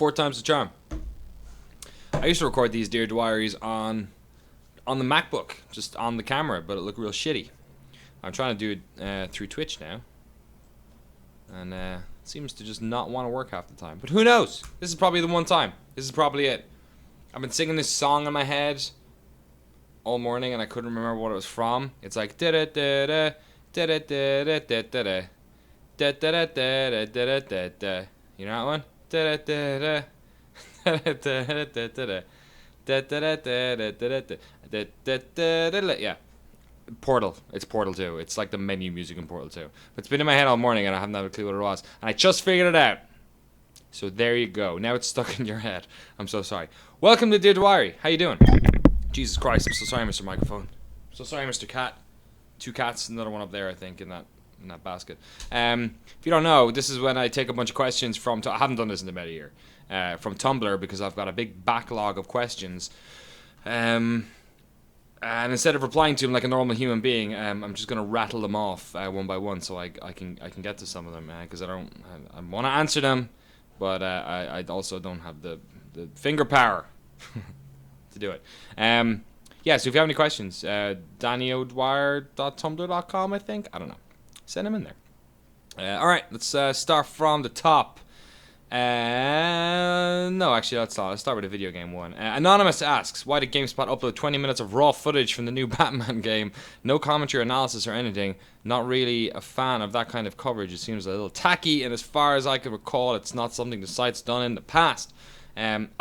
4 times the charm. I used to record these Dear Dwyeries on the MacBook, just on the camera, but it looked real shitty. I'm trying to do it through Twitch now, and it seems to just not want to work half the time. But who knows? This is probably the one time. This is probably it. I've been singing this song in my head all morning, and I couldn't remember what it was from. It's like da da da da da da da da da da da da da da da. You know that one? Da da da da. Yeah. Portal. It's Portal 2. It's like the menu music in Portal 2. But it's been in my head all morning and I haven't had a clue what it was. And I just figured it out. So there you go. Now it's stuck in your head. I'm so sorry. Welcome to Dear Dwyery. How you doing? Jesus Christ, I'm so sorry, Mr. Microphone. I'm so sorry, Mr. Cat. 2 cats, another one up there, I think, in that basket. If you don't know, this is when I take a bunch of questions from... I haven't done this in about a year. From Tumblr, because I've got a big backlog of questions. And instead of replying to them like a normal human being, I'm just going to rattle them off one by one so I can get to some of them, because I want to answer them, but I also don't have the finger power to do it. Yeah, so if you have any questions, DannyO'Dwyer.tumblr.com, I think. I don't know. Send them in there. All right, let's start from the top. No, actually, let's start with a video game one. Anonymous asks, why did GameSpot upload 20 minutes of raw footage from the new Batman game? No commentary, analysis, or anything. Not really a fan of that kind of coverage. It seems a little tacky, and as far as I can recall, it's not something the site's done in the past. I'm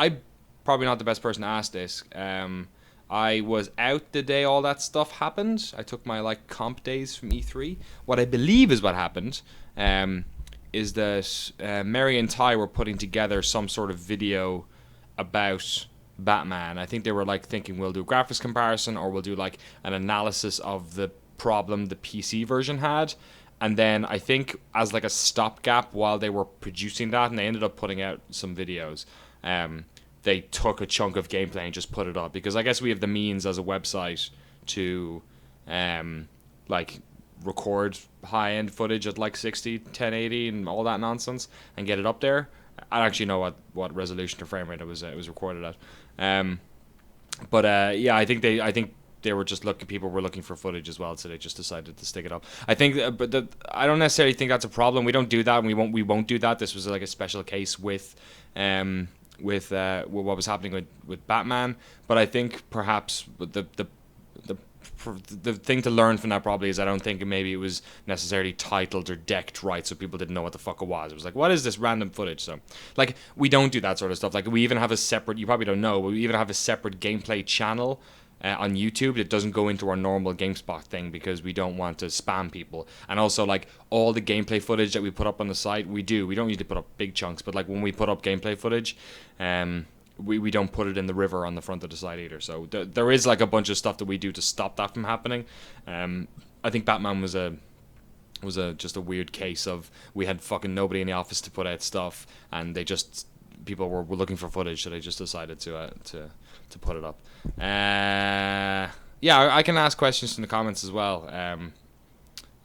probably not the best person to ask this. I was out the day all that stuff happened. I took my comp days from E3. What I believe is what happened is that Mary and Ty were putting together some sort of video about Batman. I think they were thinking we'll do a graphics comparison or we'll do an analysis of the problem the PC version had. And then I think as a stopgap while they were producing that, and they ended up putting out some videos, they took a chunk of gameplay and just put it up, because I guess we have the means as a website to record high-end footage at 60, 1080 and all that nonsense and get it up there. I don't actually know what resolution or frame rate it was recorded at. Yeah, I think they were just people were looking for footage as well, so they just decided to stick it up. I think I don't necessarily think that's a problem. We don't do that, and we won't do that. This was a special case with what was happening with Batman, but I think perhaps the thing to learn from that probably is I don't think maybe it was necessarily titled or decked right, so people didn't know what the fuck it was. It was what is this random footage? So we don't do that sort of stuff. We even have a separate, you probably don't know, but we even have a separate gameplay channel on YouTube that doesn't go into our normal GameSpot thing, because we don't want to spam people. And also all the gameplay footage that we put up on the site, we don't usually put up big chunks, but when we put up gameplay footage, we don't put it in the river on the front of the site either. So there is a bunch of stuff that we do to stop that from happening. I think Batman was just a weird case of we had fucking nobody in the office to put out stuff, and people were looking for footage, so they just decided to put it up. Yeah, I can ask questions in the comments as well.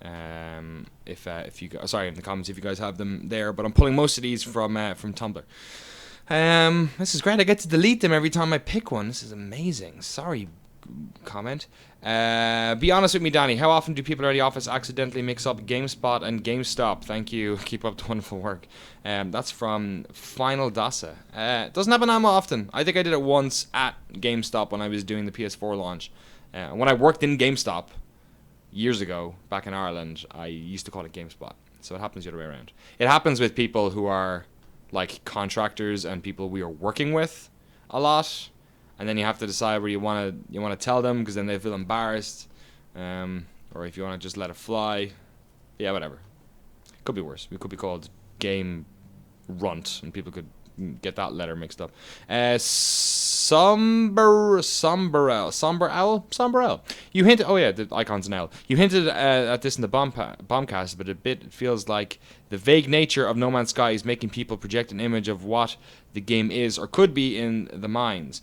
If you in the comments if you guys have them there, but I'm pulling most of these from Tumblr. This is great. I get to delete them every time I pick one. This is amazing. Sorry, comment. Be honest with me, Danny. How often do people around the office accidentally mix up GameSpot and GameStop? Thank you. Keep up the wonderful work. That's from Final Dasa. Doesn't happen that often. I think I did it once at GameStop when I was doing the PS4 launch. When I worked in GameStop years ago, back in Ireland, I used to call it GameSpot. So it happens the other way around. It happens with people who are contractors and people we are working with a lot, and then you have to decide where you want to tell them, because then they feel embarrassed, or if you want to just let it fly. Yeah, whatever. Could be worse. We could be called Game Runt, and people could get that letter mixed up. Somber Owl. You hinted. Oh yeah, the icon's an owl. You hinted at this in the bombcast, but it feels like The vague nature of No Man's Sky is making people project an image of what the game is or could be in the minds.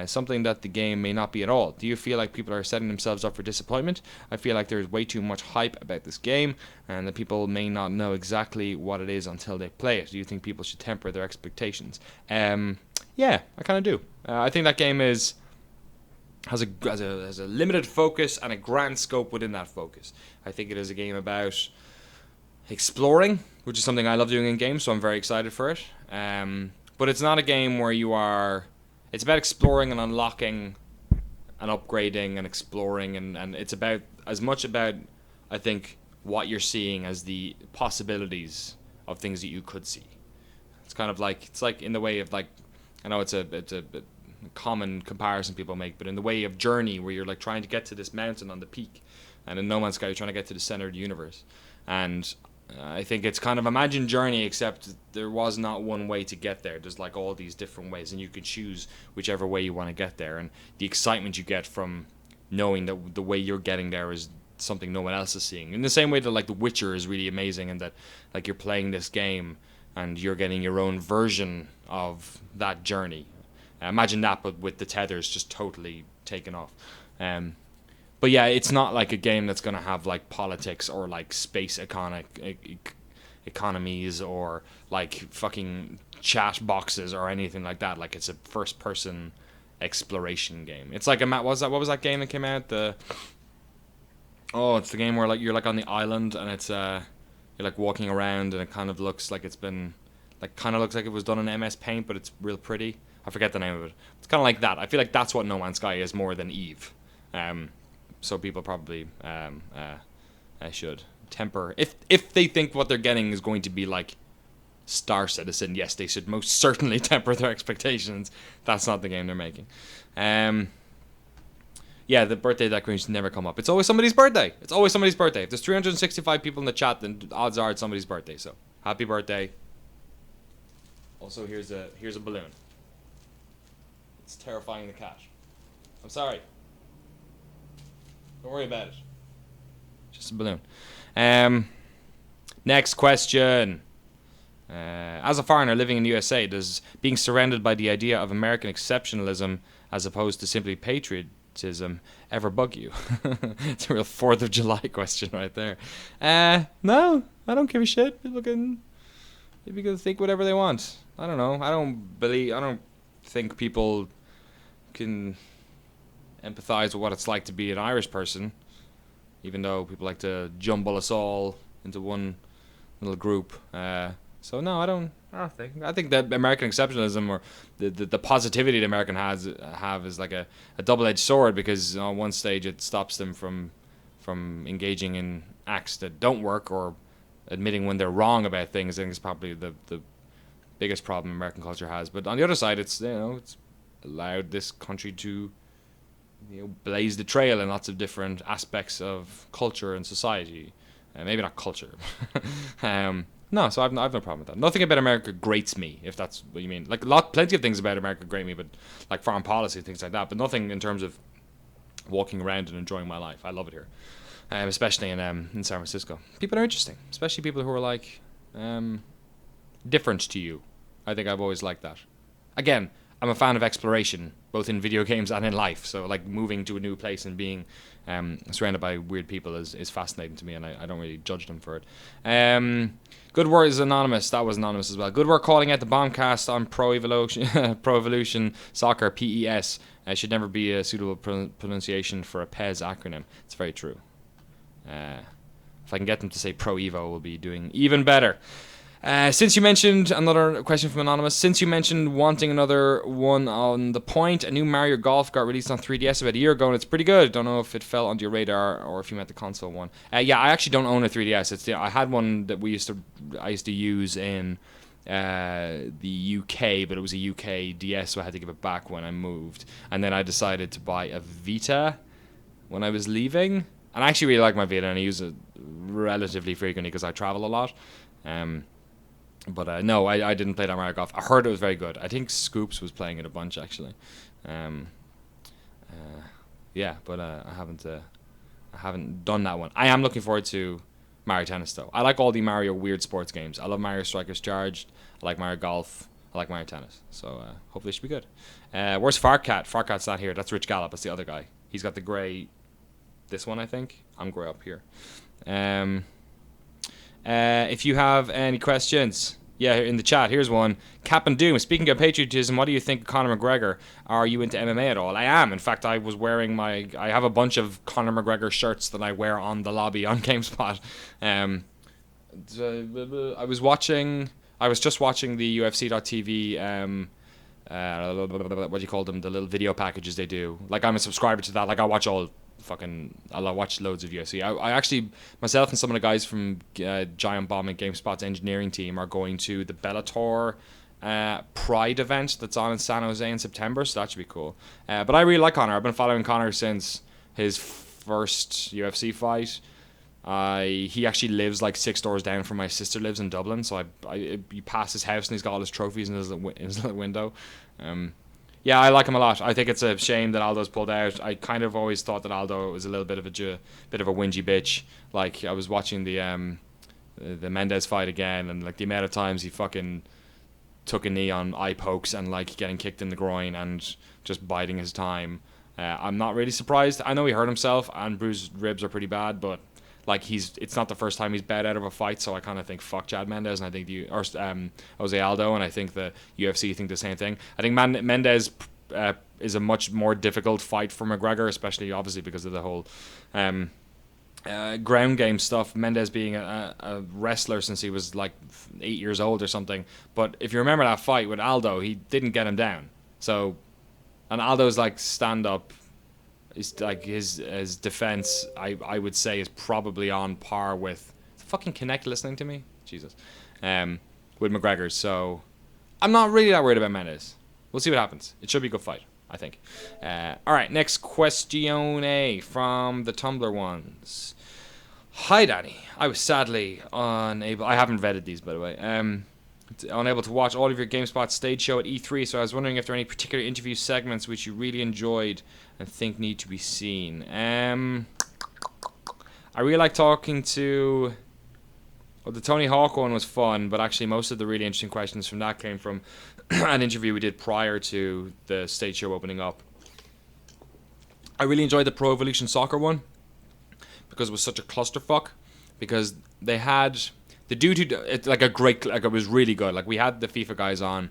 Something that the game may not be at all. Do you feel like people are setting themselves up for disappointment? I feel like there's way too much hype about this game and that people may not know exactly what it is until they play it. Do you think people should temper their expectations? Yeah, I kind of do. I think that game has a limited focus and a grand scope within that focus. I think it is a game about exploring, which is something I love doing in games, so I'm very excited for it. But it's not a game where you are... It's about exploring and unlocking and upgrading and exploring, and it's about as much about, I think, what you're seeing as the possibilities of things that you could see. It's kind of like, it's like in the way of like, I know it's a common comparison people make, but in the way of Journey, where you're like trying to get to this mountain on the peak, and in No Man's Sky you're trying to get to the center of the universe. And I think it's kind of Imagine Journey, except there was not one way to get there. There's like all these different ways, and you can choose whichever way you want to get there. And the excitement you get from knowing that the way you're getting there is something no one else is seeing. In the same way that like The Witcher is really amazing, and that like you're playing this game and you're getting your own version of that journey. Imagine that, but with the tethers just totally taken off. But yeah, it's not like a game that's going to have like politics or like space economies or like fucking chat boxes or anything like that. Like it's a first-person exploration game. It's like what was that game that came out? It's the game where like you're like on the island and it's you're like walking around and it kind of looks like it's been like it was done in MS Paint, but it's real pretty. I forget the name of it. It's kind of like that. I feel like that's what No Man's Sky is more than Eve. So people probably should temper if they think what they're getting is going to be like Star Citizen. Yes, they should most certainly temper their expectations. That's not the game they're making. Yeah, the birthday decorations never come up. It's always somebody's birthday. If there's 365 people in the chat, then odds are it's somebody's birthday. So happy birthday. Also, here's a balloon. It's terrifying the cat. I'm sorry. Don't worry about it. Just a balloon. Next question. As a foreigner living in the USA, does being surrounded by the idea of American exceptionalism as opposed to simply patriotism ever bug you? It's a real 4th of July question right there. No, I don't give a shit. People can think whatever they want. I don't know. I don't think people can empathize with what it's like to be an Irish person, even though people like to jumble us all into one little group. So no, I don't think. I think that American exceptionalism or the positivity that American have is like a double-edged sword, because on one stage it stops them from engaging in acts that don't work or admitting when they're wrong about things. I think it's probably the biggest problem American culture has. But on the other side, it's allowed this country to blaze the trail in lots of different aspects of culture and society. Maybe not culture. No, so I've no problem with that. Nothing about America grates me, if that's what you mean. Like plenty of things about America grate me, but like foreign policy, things like that. But nothing in terms of walking around and enjoying my life. I love it here, especially in San Francisco. People are interesting, especially people who are like different to you. I think I've always liked that. Again, I'm a fan of exploration, both in video games and in life. So, like, moving to a new place and being surrounded by weird people is fascinating to me, and I don't really judge them for it. Good work is anonymous. That was anonymous as well. Good work calling out the Bombcast on Pro Evolution Soccer, PES. Should never be a suitable pronunciation for a PES acronym. It's very true. If I can get them to say Pro Evo, we'll be doing even better. Since you mentioned, another question from Anonymous, since you mentioned wanting another one on the point, a new Mario Golf got released on 3DS about a year ago, and it's pretty good. Don't know if it fell onto your radar or if you meant the console one. Yeah, I actually don't own a 3DS. I had one that I used to use in the UK, but it was a UK DS, so I had to give it back when I moved. And then I decided to buy a Vita when I was leaving. And I actually really like my Vita, and I use it relatively frequently because I travel a lot. But no, I didn't play that Mario Golf. I heard it was very good. I think Scoops was playing it a bunch, actually. Yeah, but I haven't done that one. I am looking forward to Mario Tennis, though. I like all the Mario weird sports games. I love Mario Strikers Charged. I like Mario Golf. I like Mario Tennis. So hopefully it should be good. Where's Farcat? Farcat's not here. That's Rich Gallup. That's the other guy. He's got the grey... This one, I think. I'm grey up here. If you have any questions... Yeah, in the chat, here's one. Cap and Doom, speaking of patriotism, what do you think of Conor McGregor? Are you into MMA at all? I am. In fact, I was wearing I have a bunch of Conor McGregor shirts that I wear on the lobby on GameSpot. I was just watching the UFC.tv, what do you call them? The little video packages they do. Like, I'm a subscriber to that. Like, I watch I'll watch loads of UFC. I actually, myself and some of the guys from Giant Bomb and GameSpot's engineering team are going to the Bellator Pride event that's on in San Jose in September, so that should be cool. But I really like Conor. I've been following Conor since his first UFC fight. He actually lives like 6 doors down from my sister lives in Dublin, so you pass his house and he's got all his trophies in his little window. Yeah, I like him a lot. I think it's a shame that Aldo's pulled out. I kind of always thought that Aldo was a little bit of a whingy bitch. Like, I was watching the Mendez fight again, and like the amount of times he fucking took a knee on eye pokes and like getting kicked in the groin and just biding his time. I'm not really surprised. I know he hurt himself and bruised ribs are pretty bad, but like it's not the first time he's bad out of a fight, so I kind of think fuck Chad Mendes, and I think Jose Aldo, and I think the UFC think the same thing. I think Mendes is a much more difficult fight for McGregor, especially obviously because of the whole ground game stuff. Mendes being a wrestler since he was like 8 years old or something. But if you remember that fight with Aldo, he didn't get him down. So, and Aldo's like stand up. Is like his defense, I would say, is probably on par with fucking Connect listening to me, Jesus, with McGregor. So I'm not really that worried about Mendes. We'll see what happens. It should be a good fight, I think. All right, next question from the Tumblr ones. Hi, Danny. I was sadly unable. I haven't vetted these, by the way. Unable to watch all of your GameSpot stage show at E3, so I was wondering if there are any particular interview segments which you really enjoyed and think need to be seen. I really like talking to... Well, the Tony Hawk one was fun, but actually most of the really interesting questions from that came from an interview we did prior to the stage show opening up. I really enjoyed the Pro Evolution Soccer one because it was such a clusterfuck, because they had... The dude who, it was really good. Like, we had the FIFA guys on,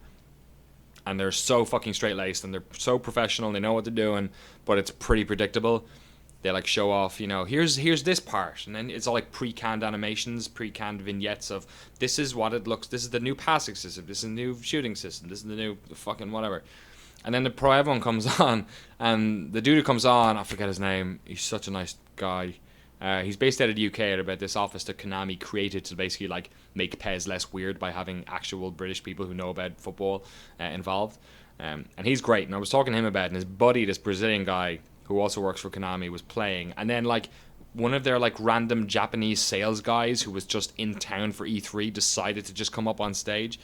and they're so fucking straight-laced, and they're so professional, and they know what they're doing, but it's pretty predictable. They, like, show off, here's this part, and then it's all, like, pre-canned animations, pre-canned vignettes of, this is what it looks, this is the new passing system, this is the new shooting system, this is the new fucking whatever. And then the Pro Ev one comes on, and the dude who comes on, I forget his name, he's such a nice guy. He's based out of the UK at about this office that Konami created to basically like make PES less weird by having actual British people who know about football involved. And he's great. And I was talking to him about it, and his buddy, this Brazilian guy who also works for Konami, was playing. And then like one of their like random Japanese sales guys who was just in town for E3 decided to just come up on stage.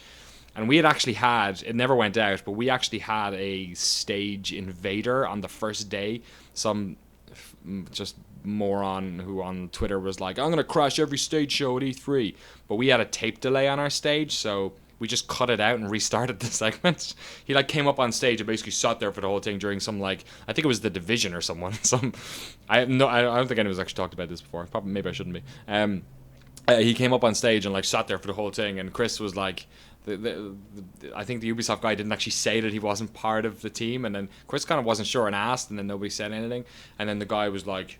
And we had actually it never went out, but we actually had a stage invader on the first day. Some just moron who on Twitter was like, I'm going to crash every stage show at E3. But we had a tape delay on our stage, so we just cut it out and restarted the segment. He like came up on stage and basically sat there for the whole thing during some like, I think it was The Division or someone. I don't think anyone's actually talked about this before. Probably, maybe I shouldn't be. He came up on stage and like sat there for the whole thing, and Chris was like, I think the Ubisoft guy didn't actually say that he wasn't part of the team, and then Chris kind of wasn't sure and asked, and then nobody said anything, and then the guy was like,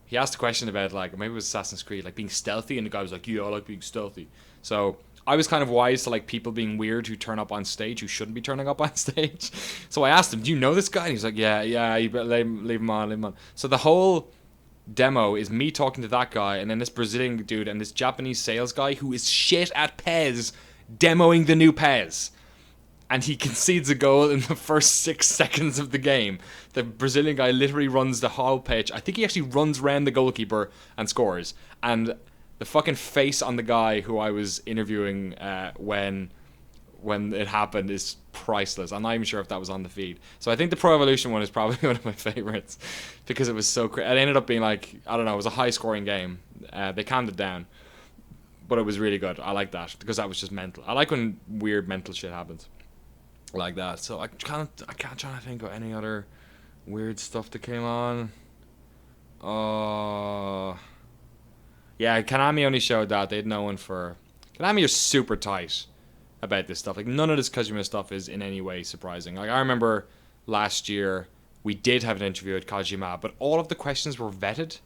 he asked a question about like, maybe it was Assassin's Creed, like being stealthy, and the guy was like, yeah, I like being stealthy. So I was kind of wise to like people being weird who turn up on stage who shouldn't be turning up on stage. So I asked him, do you know this guy? And he's like, yeah, you better leave him on. So the whole demo is me talking to that guy, and then this Brazilian dude and this Japanese sales guy who is shit at PES demoing the new PES. And he concedes a goal in the first 6 seconds of the game. The Brazilian guy literally runs the whole pitch. I think he actually runs around the goalkeeper and scores. And the fucking face on the guy who I was interviewing when it happened is priceless. I'm not even sure if that was on the feed. So I think the Pro Evolution one is probably one of my favorites because it was so it ended up being like, I don't know, it was a high scoring game. They calmed it down, but it was really good. I like that because that was just mental. I like when weird mental shit happens like that. So I can't try to think of any other weird stuff that came on. Yeah, Konami only showed that. They had no one for... Konami are super tight about this stuff. Like, none of this Kojima stuff is in any way surprising. Like, I remember last year, we did have an interview with Kojima, but all of the questions were vetted.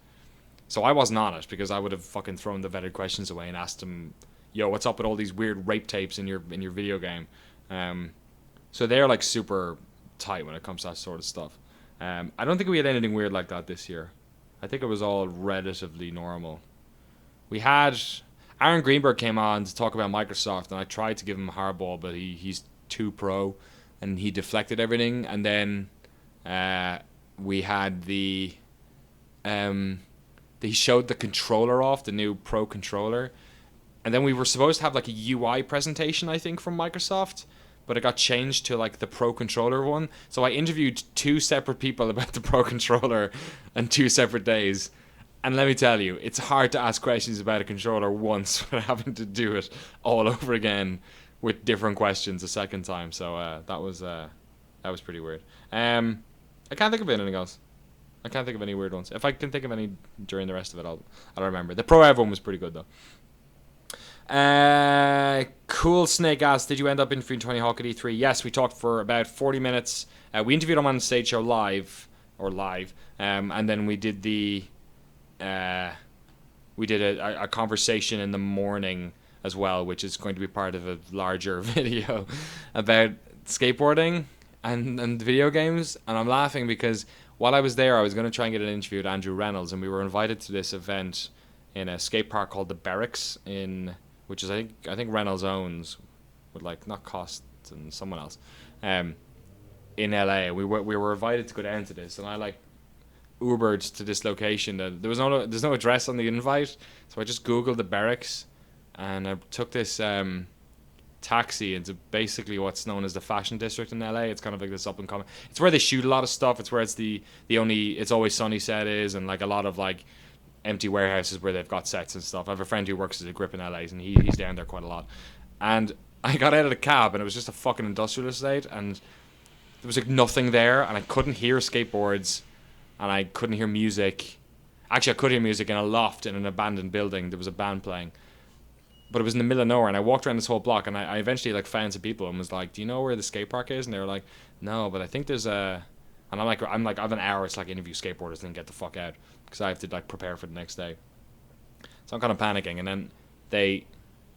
So I wasn't on it, because I would have fucking thrown the vetted questions away and asked him, yo, what's up with all these weird rape tapes in your video game? So they're, like, super tight when it comes to that sort of stuff. I don't think we had anything weird like that this year. I think it was all relatively normal. We had... Aaron Greenberg came on to talk about Microsoft, and I tried to give him a hardball, but he's too pro, and he deflected everything. And then we had he showed the controller off, the new Pro controller, and then we were supposed to have like a UI presentation, I think, from Microsoft, but it got changed to like the Pro controller one. So I interviewed 2 separate people about the Pro controller on 2 separate days. And let me tell you, it's hard to ask questions about a controller once without having to do it all over again with different questions a second time. So that was pretty weird. I can't think of anything else. I can't think of any weird ones. If I can think of any during the rest of it, I'll remember. The Pro Ev one was pretty good though. Cool Snake asked, did you end up interviewing Tony Hawk at E3? Yes, we talked for about 40 minutes. We interviewed him on the Stage Show live, and then we did a conversation in the morning as well, which is going to be part of a larger video about skateboarding and video games. And I'm laughing because while I was there, I was going to try and get an interview with Andrew Reynolds, and we were invited to this event in a skate park called the Barracks, which is I think Reynolds owns, with like not Cost and someone else, in LA. We were invited to go down to this, and I like Ubered to this location. There's no address on the invite, so I just googled the Barracks, and I took this taxi into basically what's known as the fashion district in LA. It's kind of like this up and coming. It's where they shoot a lot of stuff. It's where the only It's Always Sunny set is, and like a lot of like empty warehouses where they've got sets and stuff. I have a friend who works as a grip in LA, and he's down there quite a lot. And I got out of the cab, and it was just a fucking industrial estate, and there was like nothing there, and I couldn't hear skateboards. And I couldn't hear music. Actually, I could hear music in a loft in an abandoned building. There was a band playing. But it was in the middle of nowhere. And I walked around this whole block. And I eventually like found some people and was like, do you know where the skate park is? And they were like, no, but I think there's a... And I'm like, I have an hour to like interview skateboarders and then get the fuck out. Because I have to like prepare for the next day. So I'm kind of panicking. And then they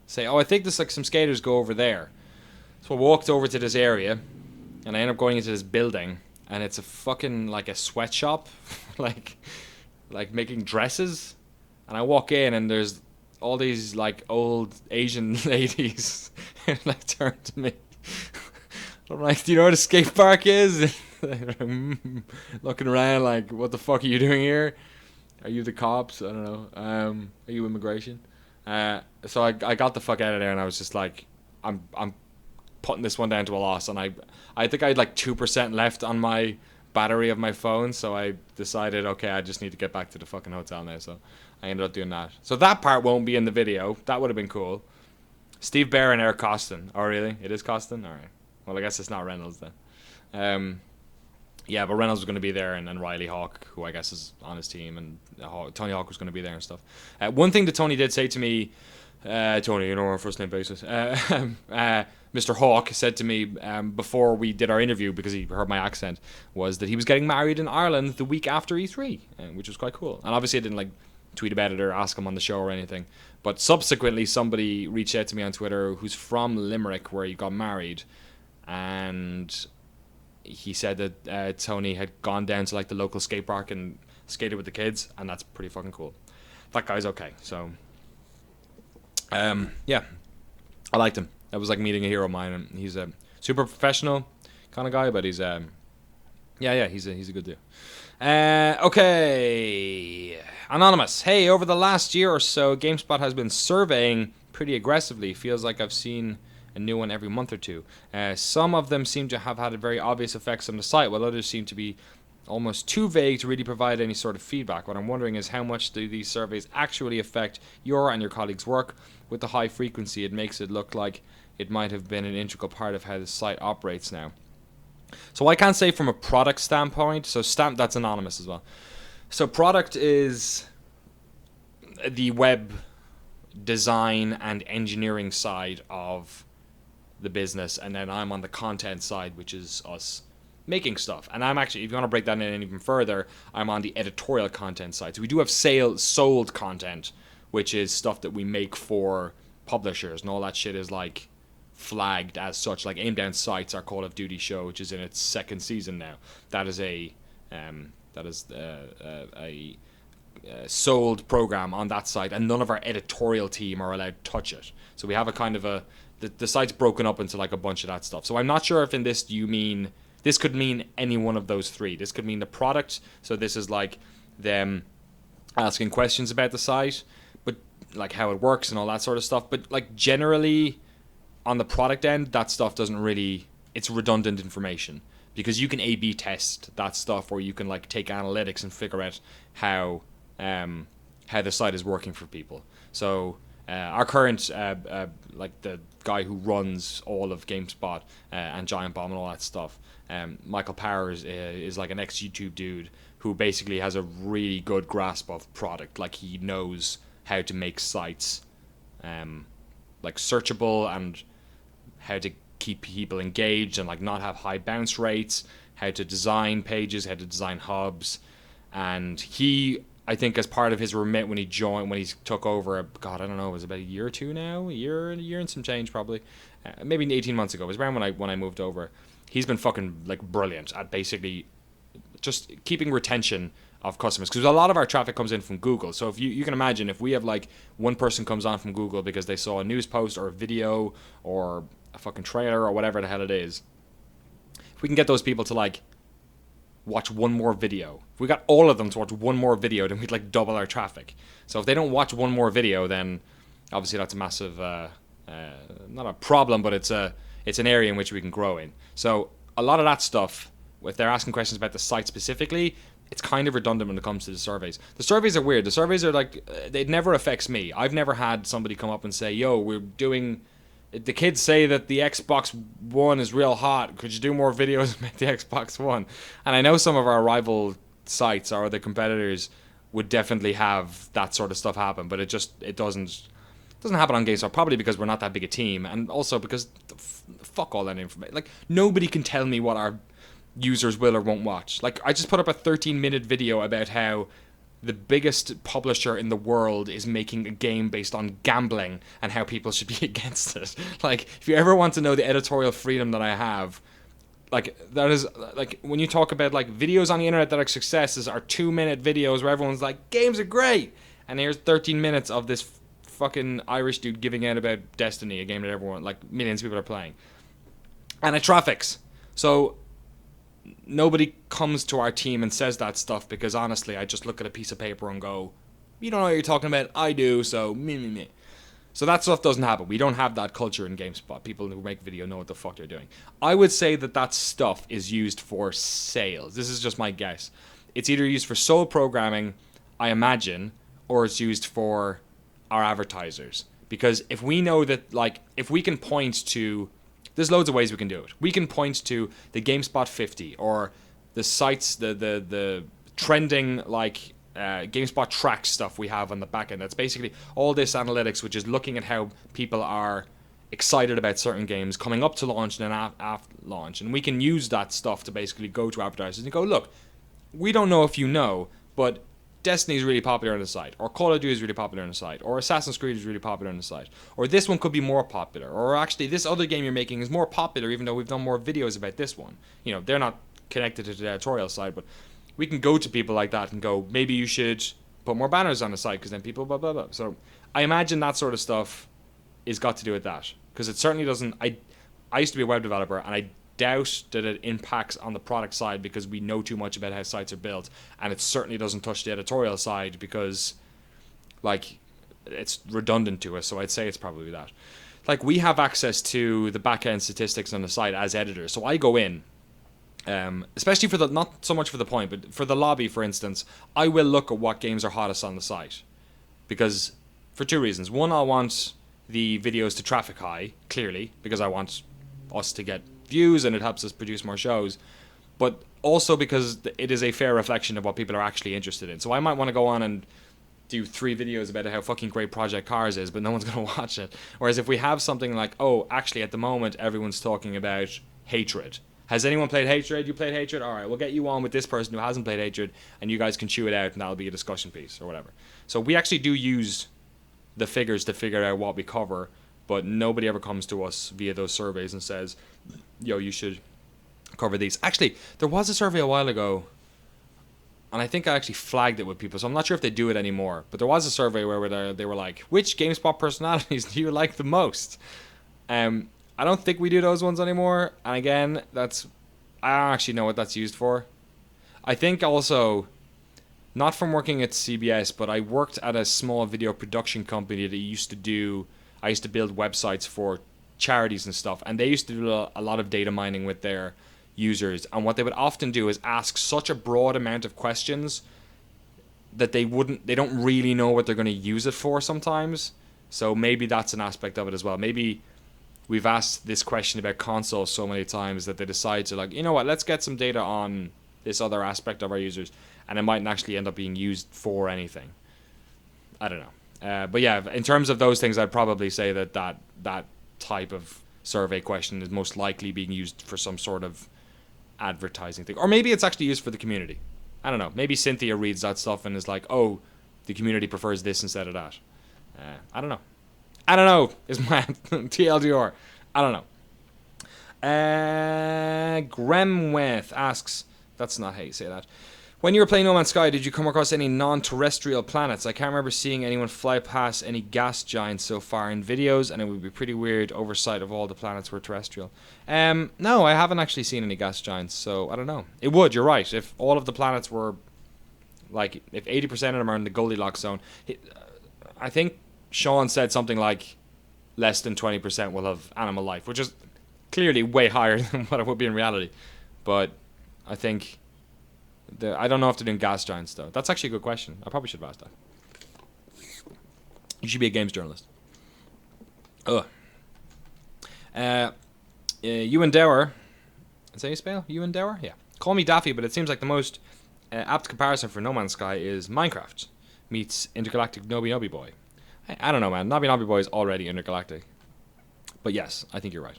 say, oh, I think there's like some skaters go over there. So I walked over to this area. And I ended up going into this building. And it's a fucking like a sweatshop, like making dresses. And I walk in, and there's all these like old Asian ladies like turn to me. I'm like, do you know where the skate park is? Looking around like, what the fuck are you doing here? Are you the cops? I don't know. Are you immigration? So I got the fuck out of there, and I was just like, I'm putting this one down to a loss, and I think I had like 2% left on my battery of my phone, so I decided, okay, I just need to get back to the fucking hotel now, so I ended up doing that. So that part won't be in the video. That would have been cool. Steve Bear and Eric Costin. Oh, really? It is Costin? Alright. Well, I guess it's not Reynolds then. Yeah, but Reynolds was going to be there, and Riley Hawk, who I guess is on his team, and Tony Hawk was going to be there and stuff. One thing that Tony did say to me, Tony, you know, on a first name basis, Mr. Hawk said to me before we did our interview, because he heard my accent, was that he was getting married in Ireland the week after E3, which was quite cool. And obviously I didn't like tweet about it or ask him on the show or anything, but subsequently somebody reached out to me on Twitter who's from Limerick, where he got married, and he said that Tony had gone down to like the local skate park and skated with the kids, and that's pretty fucking cool. That guy's okay, so yeah, I liked him. That was like meeting a hero of mine, and he's a super professional kind of guy, but he's he's a good dude. Okay, Anonymous. Hey, over the last year or so, GameSpot has been surveying pretty aggressively. Feels like I've seen a new one every month or two. Some of them seem to have had very obvious effects on the site, while others seem to be almost too vague to really provide any sort of feedback. What I'm wondering is how much do these surveys actually affect your and your colleagues' work? With the high frequency, it makes it look like it might have been an integral part of how the site operates now. So I can't say from a product standpoint. So that's anonymous as well. So product is the web design and engineering side of the business, and then I'm on the content side, which is us making stuff. And I'm actually, if you want to break that in even further, I'm on the editorial content side. So we do have sold content, which is stuff that we make for publishers, and all that shit is like flagged as such. Like Aim Down Sights, our Call of Duty show, which is in its second season now, that is a sold program on that site, and none of our editorial team are allowed to touch it. So we have a kind of the site's broken up into like a bunch of that stuff. So I'm not sure if in this you mean, this could mean any one of those three. This could mean the product, so this is like them asking questions about the site, but like how it works and all that sort of stuff. But like generally on the product end, that stuff doesn't really, it's redundant information, because you can A/B test that stuff, or you can like take analytics and figure out how the site is working for people. So our current like the guy who runs all of GameSpot and Giant Bomb and all that stuff, Michael Powers is like an ex-YouTube dude who basically has a really good grasp of product. Like he knows how to make sites like searchable, and how to keep people engaged and like not have high bounce rates, how to design pages, how to design hubs. And he, I think as part of his remit when he took over, God, I don't know, it was about a year or two now, a year and some change probably, maybe 18 months ago. It was around when I moved over. He's been fucking like brilliant at basically just keeping retention of customers, because a lot of our traffic comes in from Google. So if you can imagine, if we have like one person comes on from Google because they saw a news post or a video or a fucking trailer or whatever the hell it is, if we can get those people to like watch one more video, if we got all of them to watch one more video, then we'd like double our traffic. So if they don't watch one more video, then obviously that's a massive not a problem, but it's an area in which we can grow in. So a lot of that stuff, if they're asking questions about the site specifically, it's kind of redundant when it comes to the surveys. The surveys are weird. The surveys are like, it never affects me. I've never had somebody come up and say, yo, the kids say that the Xbox One is real hot. Could you do more videos about the Xbox One? And I know some of our rival sites or other competitors would definitely have that sort of stuff happen, but it doesn't happen on GameStop, probably because we're not that big a team, and also because fuck all that information. Like, nobody can tell me what our users will or won't watch. Like, I just put up a 13-minute video about how the biggest publisher in the world is making a game based on gambling and how people should be against it. Like, if you ever want to know the editorial freedom that I have, like, that is, like, when you talk about, like, videos on the internet that are successes are 2-minute videos where everyone's like, games are great, and here's 13 minutes of this fucking Irish dude giving out about Destiny, a game that everyone, like, millions of people are playing. And it traffics. So nobody comes to our team and says that stuff, because honestly, I just look at a piece of paper and go, you don't know what you're talking about, I do, so me. So that stuff doesn't happen. We don't have that culture in GameSpot. People who make video know what the fuck they're doing. I would say that stuff is used for sales. This is just my guess. It's either used for sole programming, I imagine, or it's used for our advertisers. Because if we know that, like, if we can point to, there's loads of ways we can do it. We can point to the GameSpot 50 or the sites, the trending, like, GameSpot track stuff we have on the back end. That's basically all this analytics, which is looking at how people are excited about certain games coming up to launch and then after launch. And we can use that stuff to basically go to advertisers and go, look, we don't know if you know, but Destiny is really popular on the site, or Call of Duty is really popular on the site, or Assassin's Creed is really popular on the site, or this one could be more popular, or actually this other game you're making is more popular even though we've done more videos about this one. You know, they're not connected to the editorial side, but we can go to people like that and go, maybe you should put more banners on the site because then people blah blah blah. So I imagine that sort of stuff is got to do with that, because it certainly doesn't. I used to be a web developer, and I doubt that it impacts on the product side because we know too much about how sites are built, and it certainly doesn't touch the editorial side because, like, it's redundant to us. So I'd say it's probably that. like we have access to the back end statistics on the site as editors. So I go in, especially for the, not so much for the point, but for the lobby, for instance, I will look at what games are hottest on the site, because for two reasons. One, I want the videos to traffic high, clearly, because I want us to get views and it helps us produce more shows, but also because it is a fair reflection of what people are actually interested in. So I might want to go on and do 3 videos about how fucking great Project Cars is, but no one's going to watch it. Whereas if we have something like, oh, actually at the moment everyone's talking about Hatred. Has anyone played Hatred? You played Hatred? Alright, we'll get you on with this person who hasn't played Hatred, and you guys can chew it out and that'll be a discussion piece or whatever. So we actually do use the figures to figure out what we cover, but nobody ever comes to us via those surveys and says, yo, you should cover these. Actually, there was a survey a while ago, and I think I actually flagged it with people, so I'm not sure if they do it anymore, but there was a survey where they were like, which GameSpot personalities do you like the most? I don't think we do those ones anymore, and again, I don't actually know what that's used for. I think also, not from working at CBS, but I worked at a small video production company that I used to build websites for charities and stuff, and they used to do a lot of data mining with their users, and what they would often do is ask such a broad amount of questions that they don't really know what they're going to use it for sometimes. So maybe that's an aspect of it as well. Maybe we've asked this question about consoles so many times that they decide to, like, you know what, let's get some data on this other aspect of our users, and it mightn't actually end up being used for anything. I don't know. But yeah, in terms of those things, I'd probably say that type of survey question is most likely being used for some sort of advertising thing, or maybe it's actually used for the community. I don't know. Maybe Cynthia reads that stuff and is like, oh, the community prefers this instead of that. I don't know is my TLDR. I don't know. Gremweth asks, that's not how you say that. When you were playing No Man's Sky, did you come across any non-terrestrial planets? I can't remember seeing anyone fly past any gas giants so far in videos, and it would be pretty weird oversight of all the planets were terrestrial. No, I haven't actually seen any gas giants, so I don't know. It would, you're right. If all of the planets were, like, if 80% of them are in the Goldilocks zone, I think Sean said something like less than 20% will have animal life, which is clearly way higher than what it would be in reality. But I think... I don't know if they're doing gas giants, though. That's actually a good question. I probably should have asked that. You should be a games journalist. Ugh. Ewan Dower. Is that how you spell? Ewan Dower? Yeah. Call me Daffy, but it seems like the most apt comparison for No Man's Sky is Minecraft meets Intergalactic Nobi Nobi Boy. I don't know, man. Nobi Nobi Boy is already intergalactic. But yes, I think you're right.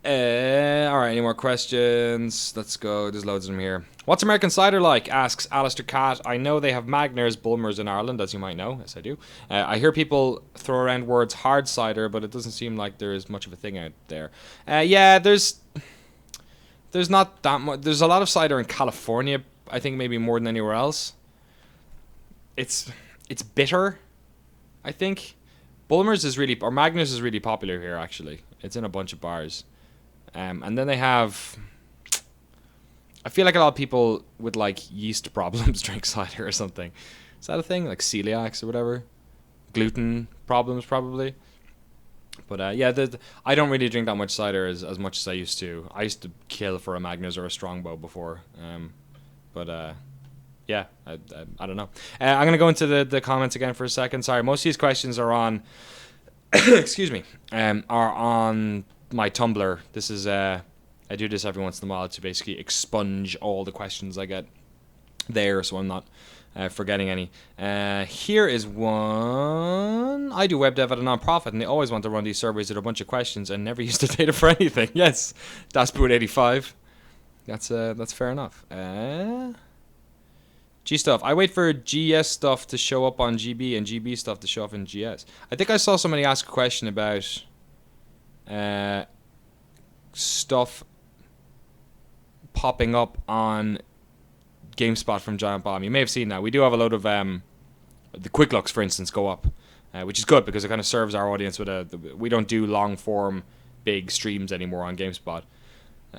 Alright, any more questions? Let's go. There's loads of them here. What's American cider like? Asks Alistair Cat. I know they have Magners, Bulmers in Ireland, as you might know. Yes, I do. I hear people throw around words hard cider, but it doesn't seem like there is much of a thing out there. Yeah, there's not that much. There's a lot of cider in California, I think maybe more than anywhere else. It's bitter, I think. Bulmers is really, or Magners is really popular here, actually. It's in a bunch of bars. And then they have... I feel like a lot of people with, like, yeast problems drink cider or something. Is that a thing? Like celiacs or whatever? Gluten problems, probably. But, yeah, I don't really drink that much cider as much as I used to. I used to kill for a Magnus or a Strongbow before. Yeah, I don't know. I'm going to go into the comments again for a second. Sorry, most of these questions are on... excuse me. Are on my Tumblr. This is... I do this every once in a while to basically expunge all the questions I get there, so I'm not forgetting any. Here is one. I do web dev at a non-profit, and they always want to run these surveys with a bunch of questions and never use the data for anything. Yes, that's Boot85. That's fair enough. G stuff. I wait for GS stuff to show up on GB and GB stuff to show up in GS. I think I saw somebody ask a question about stuff popping up on GameSpot from Giant Bomb. You may have seen that. We do have a load of the quick looks, for instance, go up, which is good because it kind of serves our audience with we don't do long form big streams anymore on GameSpot.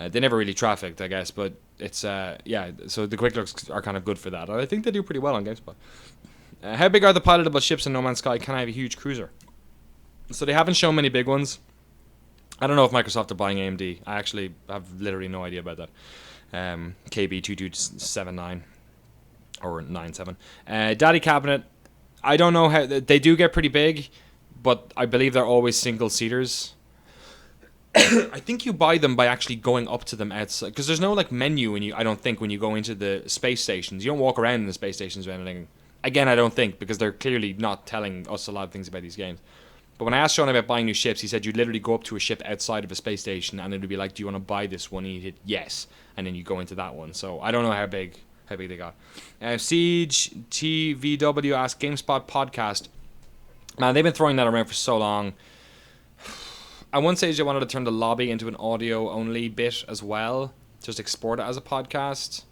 They never really trafficked, I guess, but it's yeah. So the quick looks are kind of good for that. I think they do pretty well on GameSpot. How big are the pilotable ships in No Man's Sky? Can I have a huge cruiser? So they haven't shown many big ones. I don't know if Microsoft are buying AMD. I actually have literally no idea about that. KB2279 or 97. Daddy cabinet. I don't know how they do get pretty big, but I believe they're always single seaters. I think you buy them by actually going up to them outside, because there's no like menu when you. I don't think when you go into the space stations, you don't walk around in the space stations or anything. Again, I don't think, because they're clearly not telling us a lot of things about these games. But when I asked Sean about buying new ships, he said you'd literally go up to a ship outside of a space station and it would be like, do you want to buy this one? And you'd hit yes, and then you go into that one. So I don't know how big they got. Siege TVW asked, GameSpot podcast. Man, they've been throwing that around for so long. At one stage, I wanted to turn the lobby into an audio-only bit as well. Just export it as a podcast.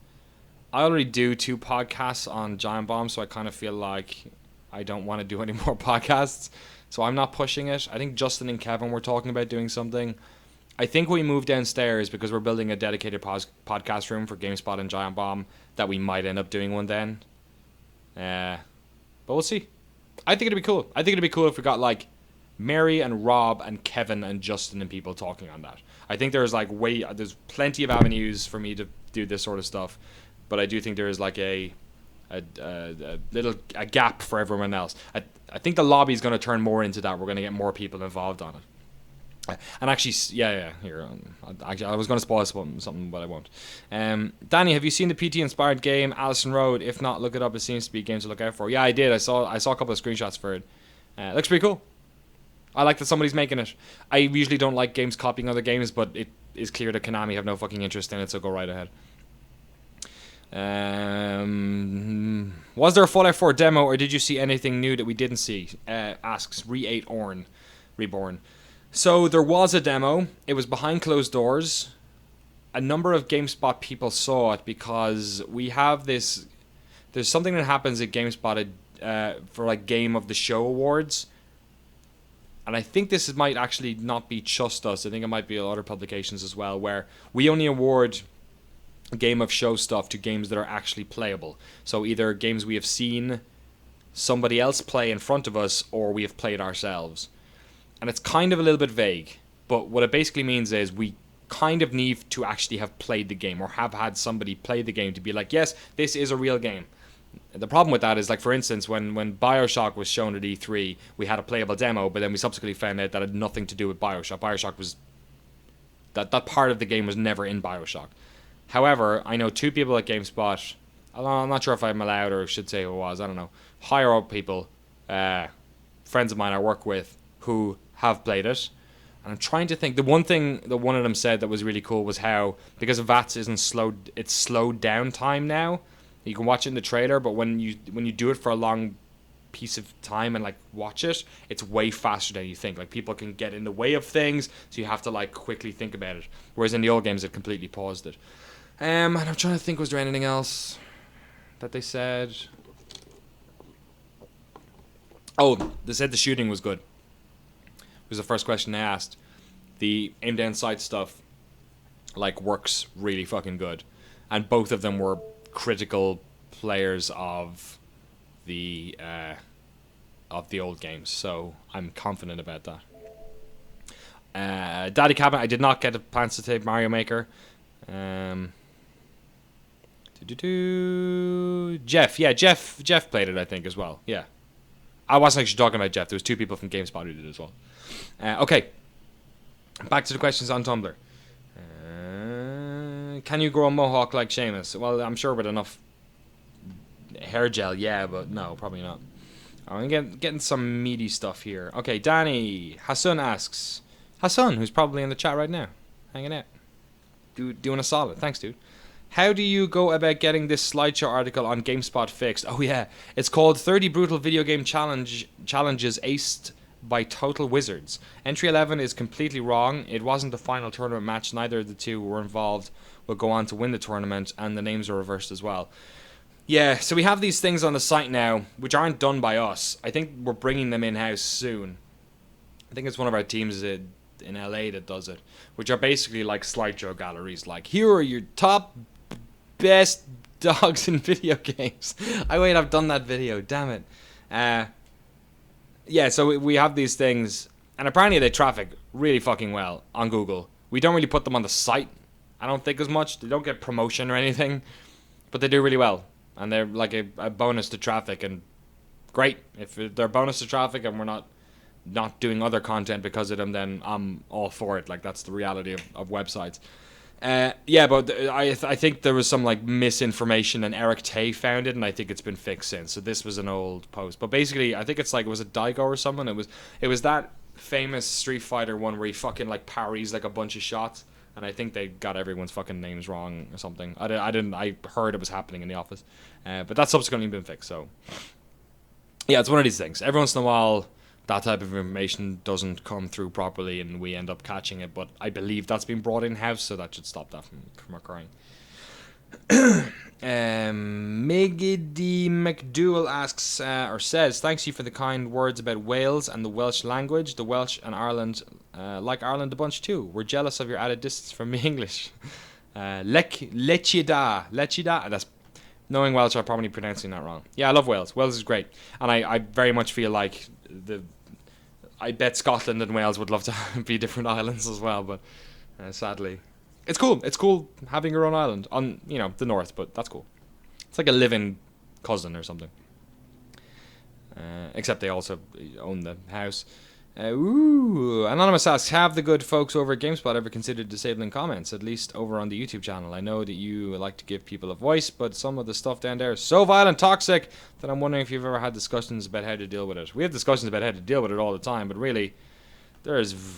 I already do 2 podcasts on Giant Bomb, so I kind of feel like I don't want to do any more podcasts. So I'm not pushing it. I think Justin and Kevin were talking about doing something. I think we moved downstairs because we're building a dedicated podcast room for GameSpot and Giant Bomb that we might end up doing one then. But we'll see. I think it'd be cool. I think it'd be cool if we got like Mary and Rob and Kevin and Justin and people talking on that. I think there's plenty of avenues for me to do this sort of stuff, but I do think there is like a gap for everyone else. I think the lobby is going to turn more into that. We're going to get more people involved on it. And actually, yeah. Here, actually, I was going to spoil something, but I won't. Danny, have you seen the PT-inspired game Allison Road? If not, look it up. It seems to be games to look out for. Yeah, I did. I saw a couple of screenshots for it. Looks pretty cool. I like that somebody's making it. I usually don't like games copying other games, but it is clear that Konami have no fucking interest in it, so go right ahead. Was there a Fallout 4 demo, or did you see anything new that we didn't see? Asks Re8 Reborn. So there was a demo. It was behind closed doors. A number of GameSpot people saw it because we have this. There's something that happens at GameSpot for like Game of the Show awards, and I think this might actually not be just us. I think it might be other publications as well, where we only award Game of Show stuff to games that are actually playable. So either games we have seen somebody else play in front of us, or we have played ourselves. And it's kind of a little bit vague, but what it basically means is we kind of need to actually have played the game or have had somebody play the game to be like, yes, this is a real game. The problem with that is, like, for instance, when Bioshock was shown at E3, we had a playable demo, but then we subsequently found out that it had nothing to do with Bioshock. Bioshock was... That part of the game was never in Bioshock. However, I know 2 people at GameSpot. I'm not sure if I'm allowed or should say who it was. I don't know. Higher up people, friends of mine I work with, who have played it. And I'm trying to think. The one thing that one of them said that was really cool was how, because VATS isn't slowed, it's slowed down time now. You can watch it in the trailer, but when you do it for a long piece of time and like watch it, it's way faster than you think. Like, people can get in the way of things, so you have to like quickly think about it. Whereas in the old games, it completely paused it. And I'm trying to think, was there anything else that they said? Oh, they said the shooting was good. Was the first question they asked. The aim down sight stuff like works really fucking good, and both of them were critical players of the old games, so I'm confident about that. Daddy Cabinet, I did not get a chance to take Mario Maker. Jeff played it, I think, as well. Yeah, I wasn't actually talking about Jeff. There was 2 people from GameSpot who did it as well. Okay, back to the questions on Tumblr. Can you grow a mohawk like Seamus? Well, I'm sure with enough hair gel, yeah, but no, probably not. I'm getting some meaty stuff here. Okay, Danny Hassan asks, Hassan, who's probably in the chat right now, hanging out, doing a solid. Thanks, dude. How do you go about getting this slideshow article on GameSpot fixed? Oh yeah, it's called 30 Brutal Video Game Challenges Aced by Total Wizards. Entry 11 is completely wrong. It wasn't the final tournament match. Neither of the 2 who were involved will go on to win the tournament, and the names are reversed as well. Yeah, so we have these things on the site now, which aren't done by us. I think we're bringing them in-house soon. I think it's one of our teams in LA that does it, which are basically like slideshow galleries. Like, here are your top best dogs in video games. I've done that video, damn it. Yeah, so we have these things, And apparently they traffic really fucking well on Google. We don't really put them on the site, I don't think, as much. They don't get promotion or anything, but they do really well. And they're like a bonus to traffic, and great. If they're a bonus to traffic and we're not doing other content because of them, then I'm all for it. Like, that's the reality of websites. Yeah, but I think there was some like misinformation, and Eric Tay found it, and I think it's been fixed since. So this was an old post, but basically I think it's like, was it Daigo or someone? It was that famous Street Fighter one where he fucking like parries like a bunch of shots, and I think they got everyone's fucking names wrong or something. I heard it was happening in the office, but that's subsequently been fixed. So yeah, it's one of these things. Every once in a while, that type of information doesn't come through properly and we end up catching it, but I believe that's been brought in-house, so that should stop that from occurring. Miggy D. McDougall asks, or says, thanks you for the kind words about Wales and the Welsh language. The Welsh and Ireland, like Ireland a bunch too. We're jealous of your added distance from me English. Lechida. That's, knowing Welsh, I'm probably pronouncing that wrong. Yeah, I love Wales. Wales is great. And I very much feel like I bet Scotland and Wales would love to be different islands as well, but sadly, it's cool. It's cool having your own island on, the north, but that's cool. It's like a live-in cousin or something. Except they also own the house. Anonymous asks, have the good folks over at GameSpot ever considered disabling comments, at least over on the YouTube channel? I know that you like to give people a voice, but some of the stuff down there is so violent, toxic, that I'm wondering if you've ever had discussions about how to deal with it. We have discussions about how to deal with it all the time, but really, there is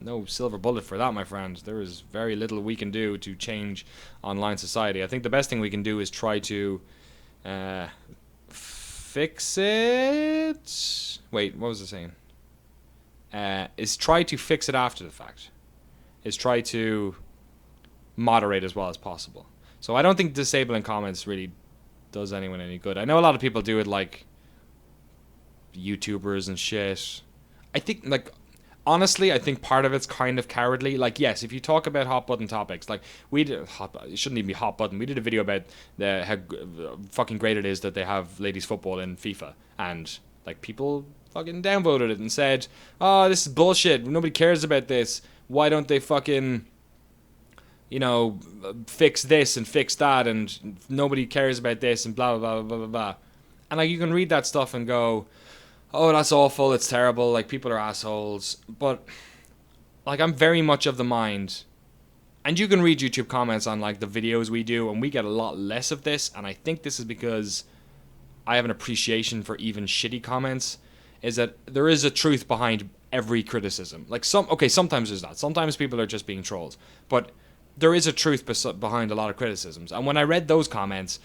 no silver bullet for that, my friend. There is very little we can do to change online society. I think the best thing we can do is try to fix it. Wait, what was I saying? Is try to fix it after the fact. Is try to moderate as well as possible. So I don't think disabling comments really does anyone any good. I know a lot of people do it, like YouTubers and shit. I think, like, honestly, I think part of it's kind of cowardly. Like, yes, if you talk about hot button topics, like we did, it shouldn't even be hot button. We did a video about how fucking great it is that they have ladies football in FIFA, and like people fucking downvoted it and said, "Oh, this is bullshit. Nobody cares about this. Why don't they fucking, fix this and fix that? And nobody cares about this and blah blah blah blah blah blah." And like, you can read that stuff and go, "Oh, that's awful, it's terrible, like, people are assholes." But, like, I'm very much of the mind, and you can read YouTube comments on, like, the videos we do, and we get a lot less of this, and I think this is because I have an appreciation for even shitty comments, is that there is a truth behind every criticism. Like, sometimes there's not. Sometimes people are just being trolls. But there is a truth behind a lot of criticisms. And when I read those comments,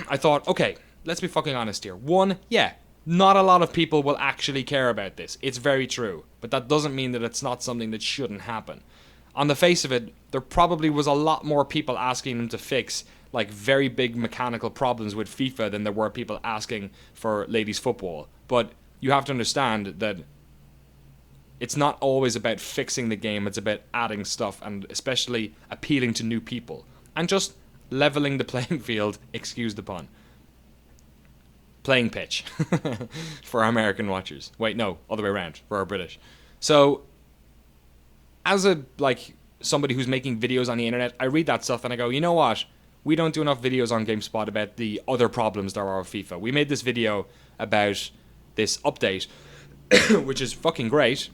I thought, okay, let's be fucking honest here. One, yeah, not a lot of people will actually care about this. It's very true. But that doesn't mean that it's not something that shouldn't happen. On the face of it, there probably was a lot more people asking them to fix, like, very big mechanical problems with FIFA than there were people asking for ladies football. But you have to understand that it's not always about fixing the game. It's about adding stuff, and especially appealing to new people. And just leveling the playing field, excuse the pun. Playing pitch for our American watchers. Wait, no, other way around, for our British. So, as somebody who's making videos on the internet, I read that stuff and I go, you know what? We don't do enough videos on GameSpot about the other problems there are with FIFA. We made this video about this update, which is fucking great,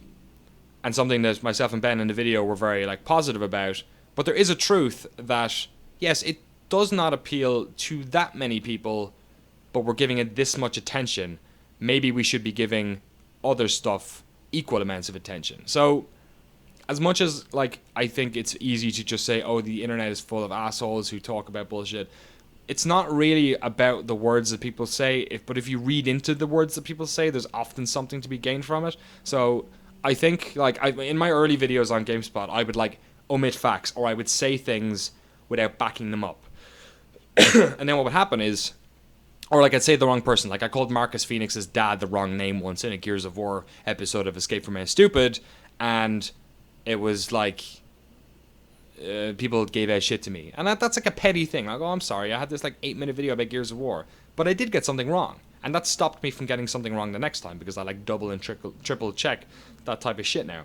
and something that myself and Ben in the video were very, like, positive about. But there is a truth that, yes, it does not appeal to that many people, but we're giving it this much attention. Maybe we should be giving other stuff equal amounts of attention. So, as much as, like, I think it's easy to just say, oh, the internet is full of assholes who talk about bullshit, it's not really about the words that people say, but if you read into the words that people say, there's often something to be gained from it. So, I think, like, in my early videos on GameSpot, I would, like, omit facts, or I would say things without backing them up. And then what would happen is, or like I'd say the wrong person. Like I called Marcus Phoenix's dad the wrong name once in a Gears of War episode of Escape from Main Stupid, and it was like people gave out shit to me. And that's like a petty thing. I go, I'm sorry, I had this like 8-minute video about Gears of War, but I did get something wrong. And that stopped me from getting something wrong the next time, because I like double and triple check that type of shit now.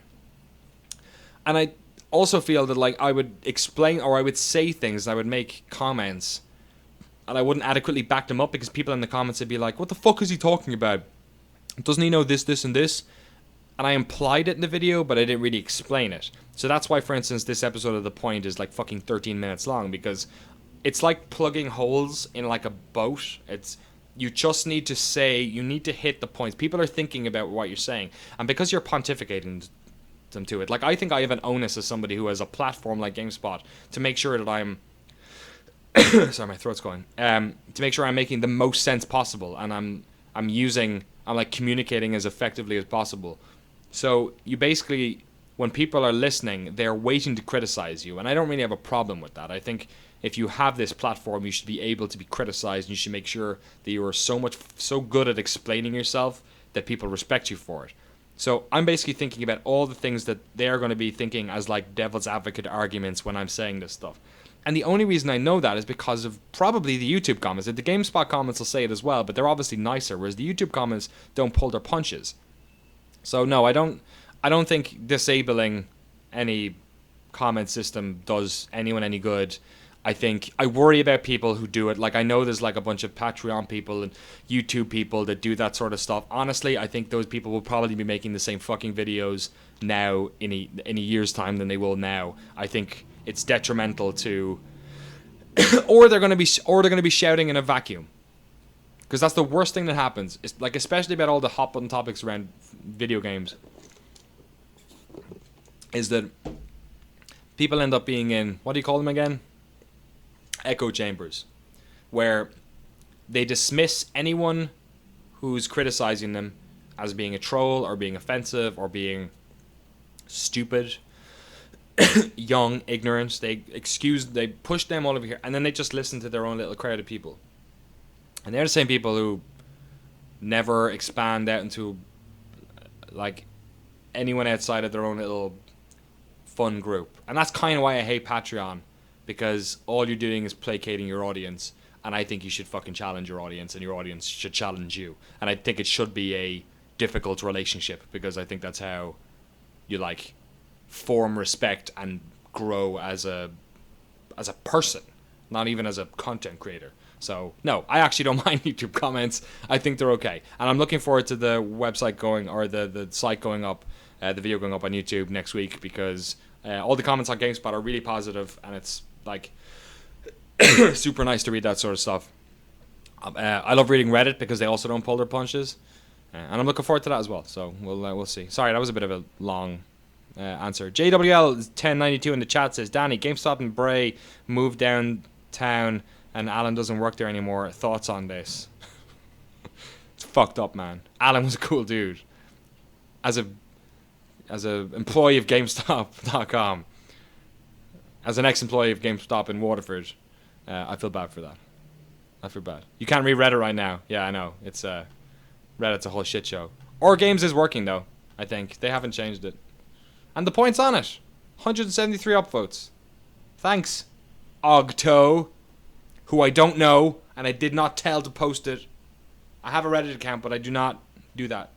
And I also feel that like I would explain, or I would say things, I would make comments, and I wouldn't adequately back them up, because people in the comments would be like, what the fuck is he talking about? Doesn't he know this, this, and this? And I implied it in the video, but I didn't really explain it. So that's why, for instance, this episode of The Point is like fucking 13 minutes long, because it's like plugging holes in like a boat. You just need to say, you need to hit the points. People are thinking about what you're saying, and because you're pontificating them to it, like I think I have an onus as somebody who has a platform like GameSpot to make sure that I'm sorry, my throat's going. To make sure I'm making the most sense possible, and I'm like communicating as effectively as possible. So you basically, when people are listening, they're waiting to criticize you, and I don't really have a problem with that. I think if you have this platform, you should be able to be criticized, and you should make sure that you are so good at explaining yourself that people respect you for it. So I'm basically thinking about all the things that they're going to be thinking as like devil's advocate arguments when I'm saying this stuff. And the only reason I know that is because of probably the YouTube comments. The GameSpot comments will say it as well, but they're obviously nicer, whereas the YouTube comments don't pull their punches. So no, I don't think disabling any comment system does anyone any good. I worry about people who do it. Like, I know there's like a bunch of Patreon people and YouTube people that do that sort of stuff. Honestly, I think those people will probably be making the same fucking videos now in a year's time than they will now. I think it's detrimental to or they're going to be shouting in a vacuum. Because that's the worst thing that happens. It's like, especially about all the hot button topics around video games, is that people end up being in, what do you call them again? Echo chambers, where they dismiss anyone who's criticizing them as being a troll or being offensive or being stupid, young, ignorant. They push them all over here, and then they just listen to their own little crowd of people. And they're the same people who never expand out into like anyone outside of their own little fun group. And that's kind of why I hate Patreon, because all you're doing is placating your audience, and I think you should fucking challenge your audience, and your audience should challenge you. And I think it should be a difficult relationship, because I think that's how you like form respect and grow as a person, not even as a content creator. So no, I actually don't mind YouTube comments. I think they're okay, and I'm looking forward to the website going, or the site going up, the video going up on YouTube next week, because all the comments on GameSpot are really positive, and it's like super nice to read that sort of stuff. I love reading Reddit because they also don't pull their punches, and I'm looking forward to that as well. So we'll see. Sorry, that was a bit of a long answer. JWL 1092 in the chat says, Danny, GameStop and Bray moved downtown, and Alan doesn't work there anymore. Thoughts on this? It's fucked up, man. Alan was a cool dude. As a employee of GameStop.com, as an ex-employee of GameStop in Waterford, I feel bad for that. I feel bad. You can't read Reddit right now. Yeah, I know. It's Reddit's a whole shit show. Or Games is working though. I think they haven't changed it, and the points on it, 173 upvotes. Thanks, Ogto, who I don't know, and I did not tell to post it. I have a Reddit account, but I do not do that.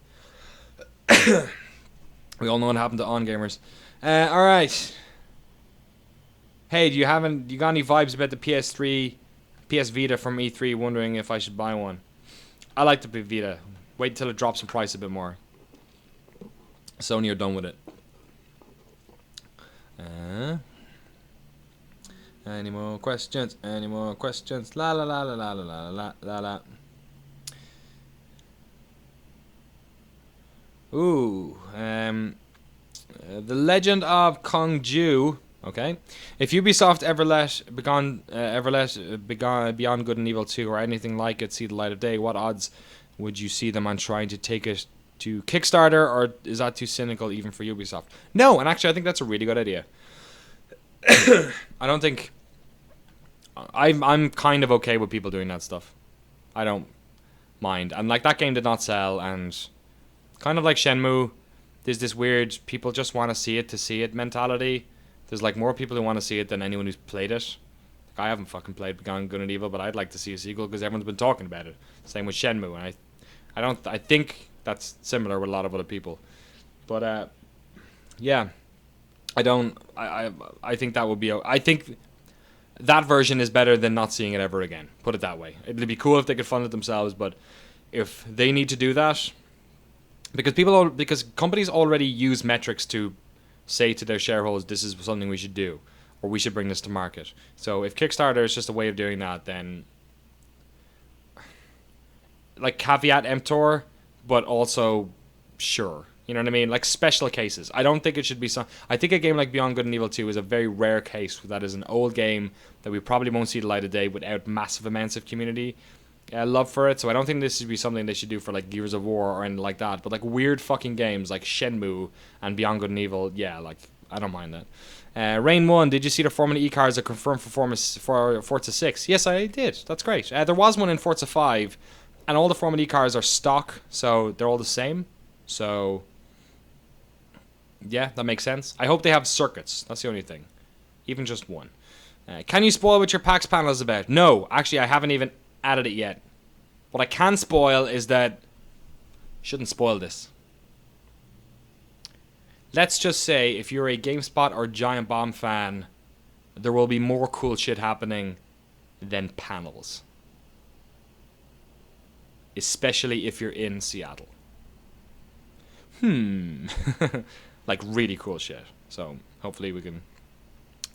We all know what happened to On Gamers. All right. Hey, do you got any vibes about the PS Vita from E3? Wondering if I should buy one. I like the Vita. Wait till it drops in price a bit more. Sony are done with it. Any more questions? Any more questions? La la la la la la la la la. Ooh, The Legend of Kong Ju. Okay, if Ubisoft ever let Beyond Good and Evil 2 or anything like it see the light of day, what odds would you see them on trying to take it to Kickstarter, or is that too cynical even for Ubisoft? No, and actually I think that's a really good idea. I don't think I'm kind of okay with people doing that stuff. I don't mind, and like that game did not sell, and kind of like Shenmue, there's this weird people just want to see it mentality. There's like more people who want to see it than anyone who's played it. I haven't fucking played Beyond Good and Evil, but I'd like to see a sequel because everyone's been talking about it. Same with Shenmue, and I think that's similar with a lot of other people. But yeah, I think that would be. I think that version is better than not seeing it ever again. Put it that way. It'd be cool if they could fund it themselves, but if they need to do that, because companies already use metrics to say to their shareholders, this is something we should do, or we should bring this to market. So if Kickstarter is just a way of doing that, then like caveat emptor, but also sure. You know what I mean? Like special cases. I don't think it should be some. I think a game like Beyond Good and Evil 2 is a very rare case. That is an old game that we probably won't see the light of day without massive amounts of community love for it. So I don't think this should be something they should do for like Gears of War or anything like that. But like weird fucking games like Shenmue and Beyond Good and Evil, yeah, like I don't mind that. Rain 1, did you see the Formula E cars that confirmed for Forza 6? Yes, I did. That's great. There was one in Forza 5, and all the Formula E cars are stock, so they're all the same. So yeah, that makes sense. I hope they have circuits. That's the only thing. Even just one. Can you spoil what your PAX panel is about? No, actually, I haven't even added it yet. What I can spoil is that... Shouldn't spoil this. Let's just say, if you're a GameSpot or Giant Bomb fan, there will be more cool shit happening than panels. Especially if you're in Seattle. Like really cool shit. So hopefully we can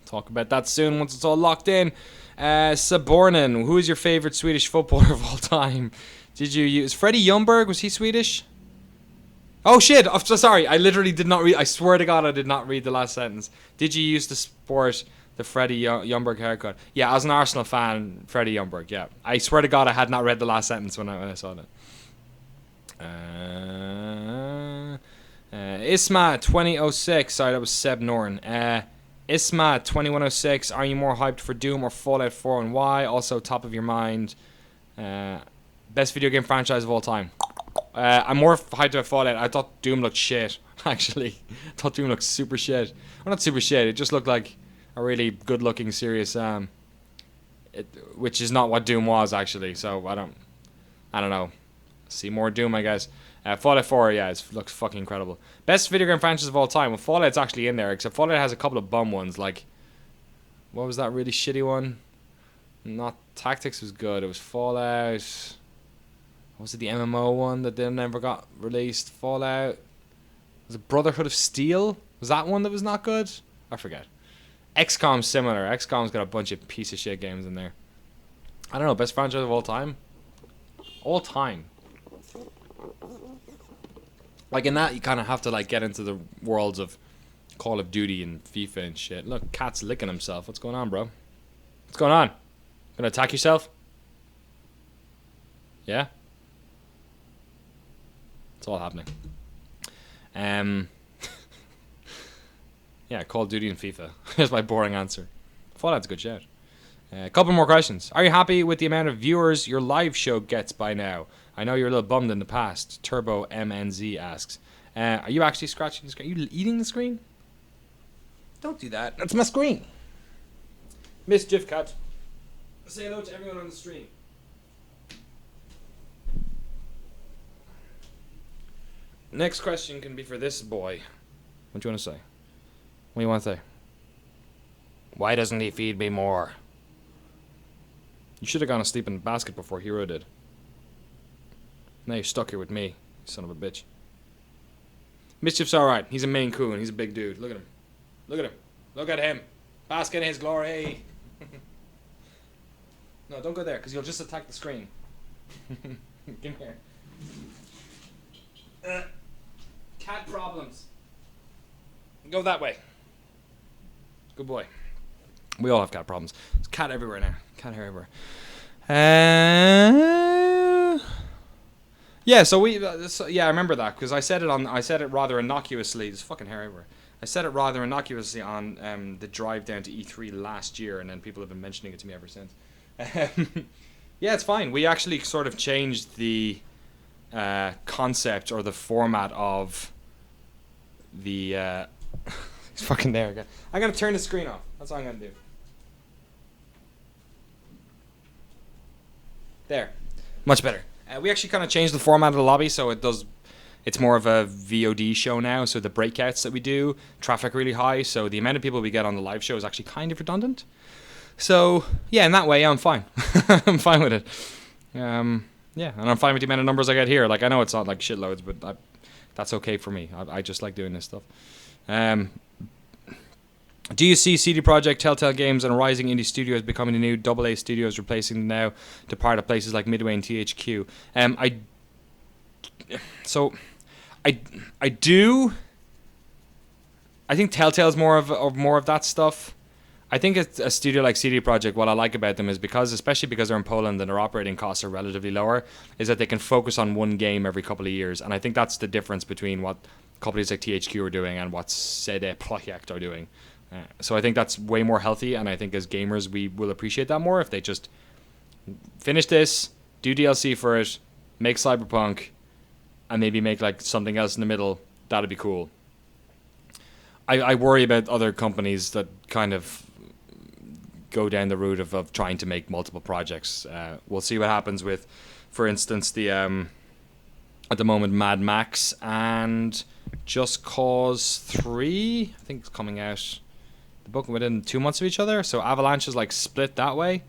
talk about that soon once it's all locked in. Sabornin, who is your favorite Swedish footballer of all time? Did you use Freddie Ljungberg? Was he Swedish? Oh shit! I'm so sorry. I literally did not read. I swear to God, I did not read the last sentence. Did you use to sport the Freddie Ljungberg haircut? Yeah, as an Arsenal fan, Freddie Ljungberg. Yeah, I swear to God, I had not read the last sentence when I saw that. Isma 2006. Sorry, that was Seb Norn. Isma 2106. Are you more hyped for Doom or Fallout 4 and why? Also, top of your mind. Best video game franchise of all time. I'm more hyped about Fallout. I thought Doom looked shit. Actually, I thought Doom looked super shit. Well, not super shit. It just looked like a really good-looking, serious which is not what Doom was actually. So I don't know. See more Doom, I guess. Fallout 4, yeah, it looks fucking incredible. Best video game franchise of all time. Well, Fallout's actually in there, except Fallout has a couple of bum ones. Like, what was that really shitty one? Not Tactics was good. It was Fallout. Was it the MMO one that then never got released? Fallout. Was it Brotherhood of Steel? Was that one that was not good? I forget. XCOM's similar. XCOM's got a bunch of piece of shit games in there. I don't know. Best franchise of all time? All time. Like in that, you kind of have to like get into the worlds of Call of Duty and FIFA and shit. Look, Cat's licking himself. What's going on, bro? What's going on? Gonna attack yourself? Yeah? It's all happening. Yeah, Call of Duty and FIFA. Here's my boring answer. Fallout's a good shout. A couple more questions. Are you happy with the amount of viewers your live show gets by now? I know you're a little bummed in the past. Turbo MNZ asks. Are you actually scratching the screen? Are you eating the screen? Don't do that. That's my screen. Mischief Cat. Say hello to everyone on the stream. Next question can be for this boy. What do you want to say? What do you want to say? Why doesn't he feed me more? You should have gone to sleep in the basket before Hero did. Now you're stuck here with me, you son of a bitch. Mischief's alright. He's a Maine Coon. He's a big dude. Look at him. Look at him. Look at him. Bask in his glory. No, don't go there, because you'll just attack the screen. Come here. Cat problems. Go that way. Good boy. We all have cat problems. There's cat everywhere now. Cat hair everywhere. Yeah, so I remember that because I said it rather innocuously. There's fucking hair everywhere. I said it rather innocuously on the drive down to E3 last year, and then people have been mentioning it to me ever since. Yeah, it's fine. We actually sort of changed the concept or the format of the. It's fucking there again. I'm gonna turn the screen off. That's all I'm gonna do. There. Much better. We actually kind of changed the format of the lobby, so it's more of a VOD show now, so the breakouts that we do, traffic really high, so the amount of people we get on the live show is actually kind of redundant. So, yeah, in that way, I'm fine. I'm fine with it. Yeah, and I'm fine with the amount of numbers I get here. Like, I know it's not like shitloads, but that's okay for me. I just like doing this stuff. Do you see CD Projekt, Telltale Games, and rising indie studios becoming the new AA studios, replacing them now to part of places like Midway and THQ? I do. I think Telltale's more of that stuff. I think it's a studio like CD Projekt. What I like about them is especially because they're in Poland and their operating costs are relatively lower, is that they can focus on one game every couple of years, and I think that's the difference between what companies like THQ are doing and what CD Projekt are doing. So I think that's way more healthy, and I think as gamers we will appreciate that more if they just finish this, do DLC for it, make Cyberpunk, and maybe make like something else in the middle. That'd be cool. I worry about other companies that kind of go down the route of trying to make multiple projects. We'll see what happens with, for instance, the at the moment Mad Max and Just Cause 3. I think it's coming out the book within 2 months of each other. So Avalanche is like split that way.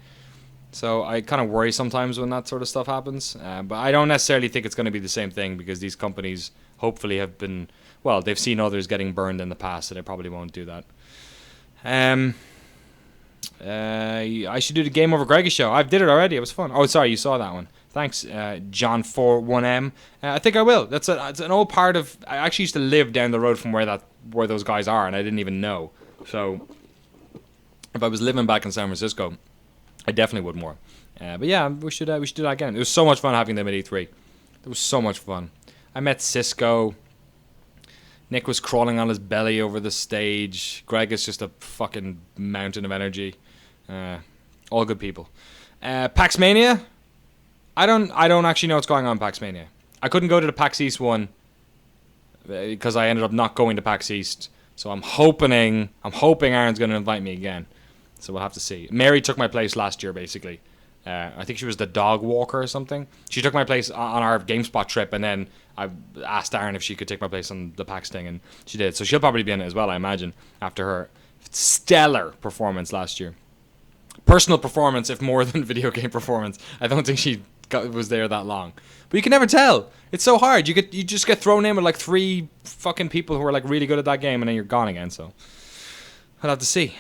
So I kind of worry sometimes when that sort of stuff happens. But I don't necessarily think it's going to be the same thing because these companies hopefully have been, well, they've seen others getting burned in the past, so they probably won't do that. I should do the Game Over Greggy show. I did it already. It was fun. Oh, sorry, you saw that one. Thanks, John41M. I think I will. It's an old part of. I actually used to live down the road from where those guys are, and I didn't even know. So if I was living back in San Francisco, I definitely would more. But yeah, we should do that again. It was so much fun having them at E3. It was so much fun. I met Cisco. Nick was crawling on his belly over the stage. Greg is just a fucking mountain of energy. All good people. PAX Mania. I don't actually know what's going on in PAX Mania. I couldn't go to the PAX East one because I ended up not going to PAX East. So I'm hoping Aaron's going to invite me again. So we'll have to see. Mary took my place last year, basically. I think she was the dog walker or something. She took my place on our GameSpot trip, and then I asked Aaron if she could take my place on the PAX thing, and she did. So she'll probably be in it as well, I imagine, after her stellar performance last year. Personal performance, if more than video game performance. I don't think she was there that long. But you can never tell. It's so hard. You just get thrown in with like 3 fucking people who are like really good at that game, and then you're gone again, so I'll have to see.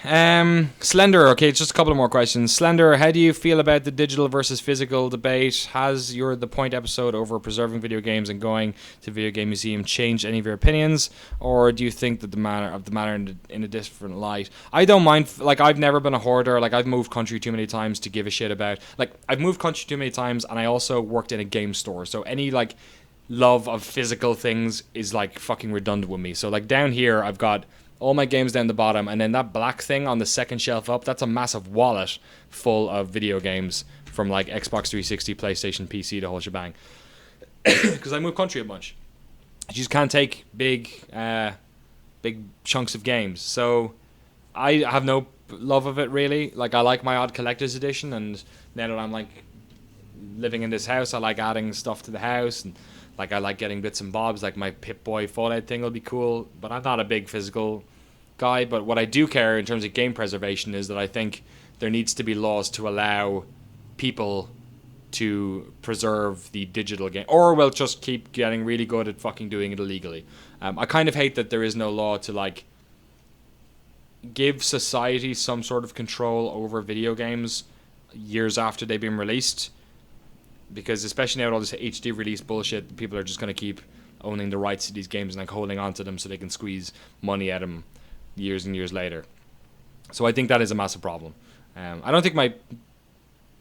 Slender, okay, it's just a couple of more questions. Slender, how do you feel about the digital versus physical debate? Has the Point episode over preserving video games and going to video game museum changed any of your opinions? Or do you think that the matter in a different light? I don't mind, like, I've never been a hoarder. Like, I've moved country too many times to give a shit about. Like, I've moved country too many times, and I also worked in a game store. So any, like, love of physical things is, like, fucking redundant with me. So, like, down here, I've got all my games down the bottom, and then that black thing on the second shelf up, that's a massive wallet full of video games from like Xbox 360, PlayStation, PC, the whole shebang. Because I move country a bunch. You just can't take big chunks of games. So I have no love of it really. Like, I like my odd collector's edition, and now that I'm like living in this house, I like adding stuff to the house, and like I like getting bits and bobs. Like my Pip-Boy Fallout thing will be cool, but I'm not a big physical guy. But what I do care in terms of game preservation is that I think there needs to be laws to allow people to preserve the digital game, or we'll just keep getting really good at fucking doing it illegally. I kind of hate that there is no law to like give society some sort of control over video games years after they've been released. Because especially now with all this HD release bullshit, people are just going to keep owning the rights to these games and like holding on to them so they can squeeze money out of them years and years later. So I think that is a massive problem. I don't think my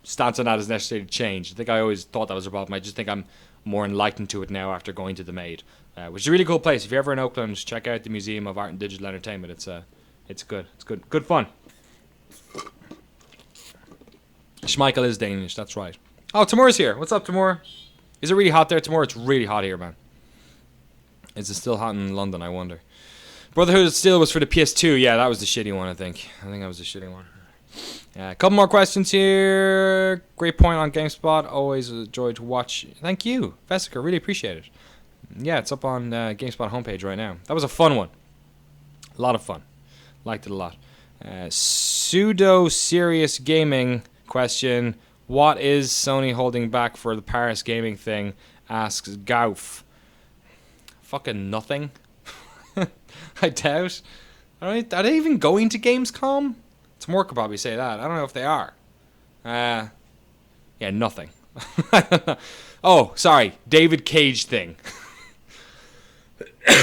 stance on that has necessarily changed. I think I always thought that was a problem. I just think I'm more enlightened to it now after going to the Maid, which is a really cool place. If you're ever in Oakland, check out the Museum of Art and Digital Entertainment. It's good. It's good fun. Schmeichel is Danish, that's right. Oh, Timur's here. What's up, Timur? Is it really hot there, Timur? It's really hot here, man. Is it still hot in London, I wonder? Brotherhood of Steel was for the PS2. Yeah, that was the shitty one, I think. I think that was the shitty one. A couple more questions here. Great point on GameSpot. Always a joy to watch. Thank you, Vesica. Really appreciate it. Yeah, it's up on GameSpot homepage right now. That was a fun one. A lot of fun. Liked it a lot. Pseudo serious gaming question. What is Sony holding back for the Paris gaming thing? Asks Gauf. Fucking nothing. I doubt. Are they even going to Gamescom? Tomorrow could probably say that. I don't know if they are. Yeah, nothing. Oh, sorry. David Cage thing.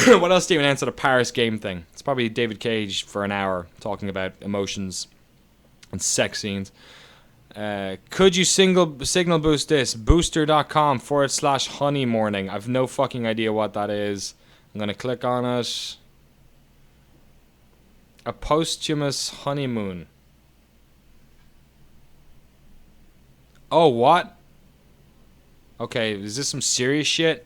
What else do you answer the Paris game thing? It's probably David Cage for an hour talking about emotions and sex scenes. Could you signal boost this? Booster.com/honeymorning. I've no fucking idea what that is. I'm going to click on it. A posthumous honeymoon. Oh, what? Okay, is this some serious shit?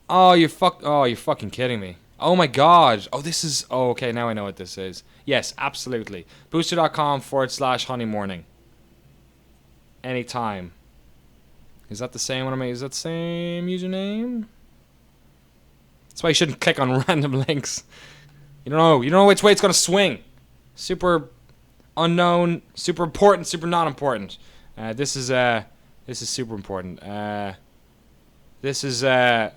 Oh, you're fucking kidding me. Oh my god. Oh, this is... Oh, okay, now I know what this is. Yes, absolutely. Booster.com/honeymorning. Anytime. Is that the same one? Is that the same username? That's why you shouldn't click on random links. You don't know which way it's gonna swing. Super unknown, super important, super not important. This is super important. This is I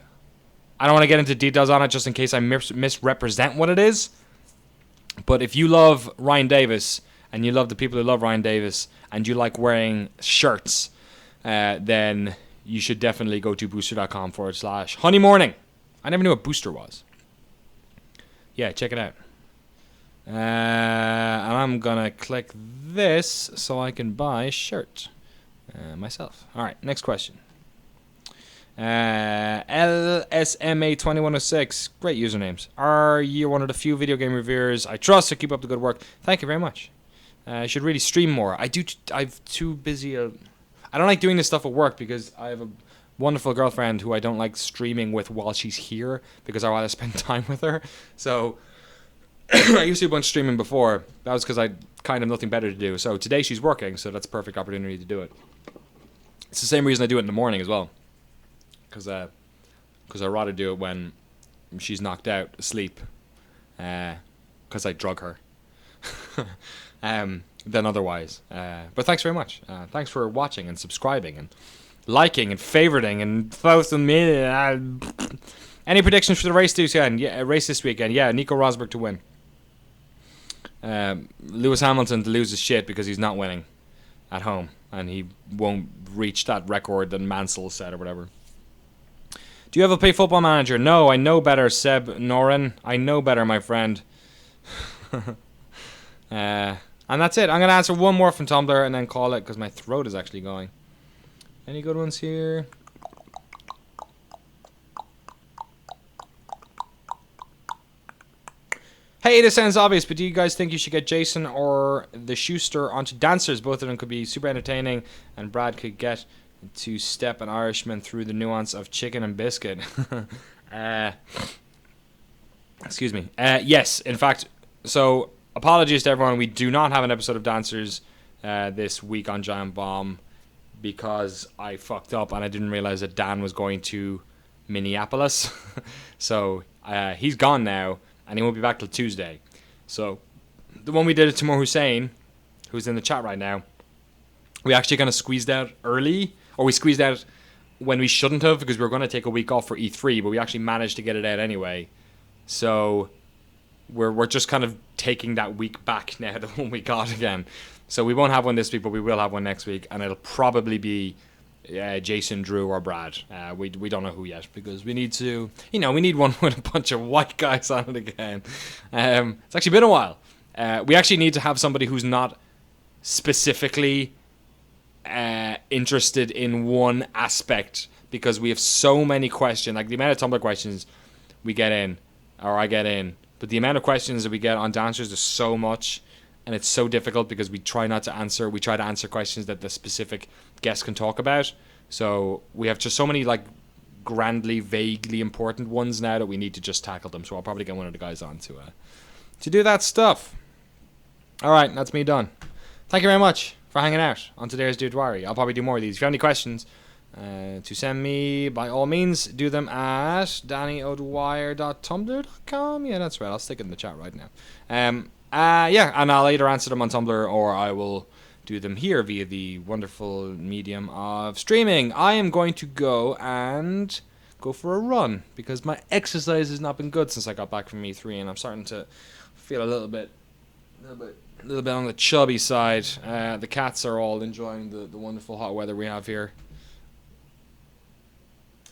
don't want to get into details on it just in case I misrepresent what it is. But if you love Ryan Davis and you love the people who love Ryan Davis and you like wearing shirts, then you should definitely go to booster.com/honeymorning. I never knew what Booster was. Yeah, check it out. And I'm going to click this so I can buy a shirt myself. All right, next question. LSMA2106. Great usernames. Are you one of the few video game reviewers I trust, so keep up the good work? Thank you very much. I should really stream more. I've too busy. I don't like doing this stuff at work because I have a wonderful girlfriend who I don't like streaming with while she's here because I want to spend time with her. So I used to do a bunch of streaming before. That was because I kind of nothing better to do. So today she's working, so that's a perfect opportunity to do it. It's the same reason I do it in the morning as well. Because I'd rather do it when she's knocked out asleep. Because I drug her. Than otherwise. But thanks very much. Thanks for watching and subscribing and liking and favoriting and posting me. Any predictions for the race this weekend? Yeah, race this weekend. Yeah, Nico Rosberg to win. Lewis Hamilton to lose his shit because he's not winning at home and he won't reach that record that Mansell said or whatever. Do you ever play Football Manager? No, I know better, Seb Noren. I know better, my friend. And that's it. I'm going to answer one more from Tumblr and then call it because my throat is actually going. Any good ones here? Hey, this sounds obvious, but do you guys think you should get Jason or the Schuster onto Dancers? Both of them could be super entertaining, and Brad could get to step an Irishman through the nuance of chicken and biscuit. Excuse me. Yes, in fact, so apologies to everyone. We do not have an episode of Dancers this week on Giant Bomb because I fucked up and I didn't realize that Dan was going to Minneapolis. So he's gone now and he won't be back till Tuesday. So the one we did at Timur Hussein, who's in the chat right now, we actually kind of squeezed out early, or we squeezed out when we shouldn't have because we were going to take a week off for E3, but we actually managed to get it out anyway. So we're just kind of taking that week back now, the one we got again. So we won't have one this week, but we will have one next week, and it'll probably be Jason, Drew, or Brad. We don't know who yet because we need to, we need one with a bunch of white guys on it again. It's actually been a while. We actually need to have somebody who's not specifically interested in one aspect because we have so many questions. Like the amount of Tumblr questions we get in, or I get in, but the amount of questions that we get on Dancers is so much, and it's so difficult because we try to answer questions that the specific guest can talk about. So we have just so many like grandly, vaguely important ones now that we need to just tackle them. So I'll probably get one of the guys on to do that stuff. All right, that's me done. thank you very much for hanging out on today's Dwyery. I'll probably do more of these. If you have any questions, to send me, by all means, do them at dannyo'dwyer.tumblr.com. Yeah, that's right. I'll stick it in the chat right now. Yeah, and I'll either answer them on Tumblr or I will do them here via the wonderful medium of streaming. I am going to go for a run because my exercise has not been good since I got back from E3, and I'm starting to feel a little bit on the chubby side. The cats are all enjoying the wonderful hot weather we have here.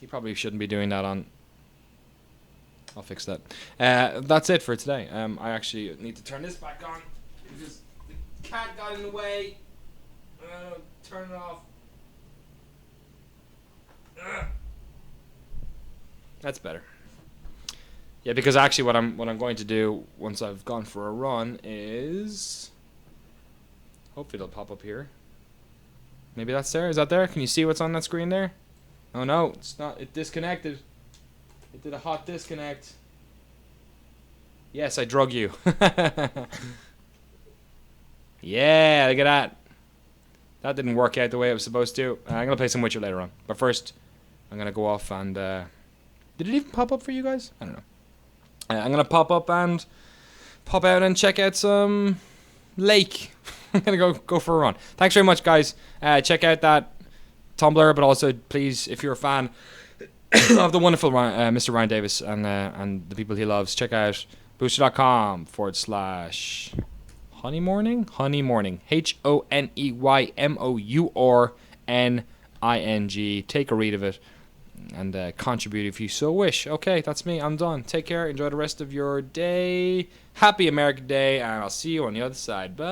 You probably shouldn't be doing that on. I'll fix that. That's it for today. I actually need to turn this back on because the cat got in the way. Turn it off. That's better. Yeah, because actually what I'm going to do once I've gone for a run is hopefully it'll pop up here. Maybe that's there. Is that there? Can you see what's on that screen there? Oh no, it's not. It disconnected. It did a hot disconnect. Yes, I drug you. Yeah, look at that. That didn't work out the way it was supposed to. I'm going to play some Witcher later on. But first, I'm going to go off and... did it even pop up for you guys? I don't know. I'm going to pop up and pop out and check out some lake. I'm going to go for a run. Thanks very much, guys. Check out that Tumblr, but also, please, if you're a fan of the wonderful Mr. Ryan Davis and the people he loves, check out booster.com/honeymorning. Honeymorning. HONEYMOURNING. Take a read of it and contribute if you so wish. Okay, that's me. I'm done. Take care. Enjoy the rest of your day. Happy American Day, and I'll see you on the other side. Bye.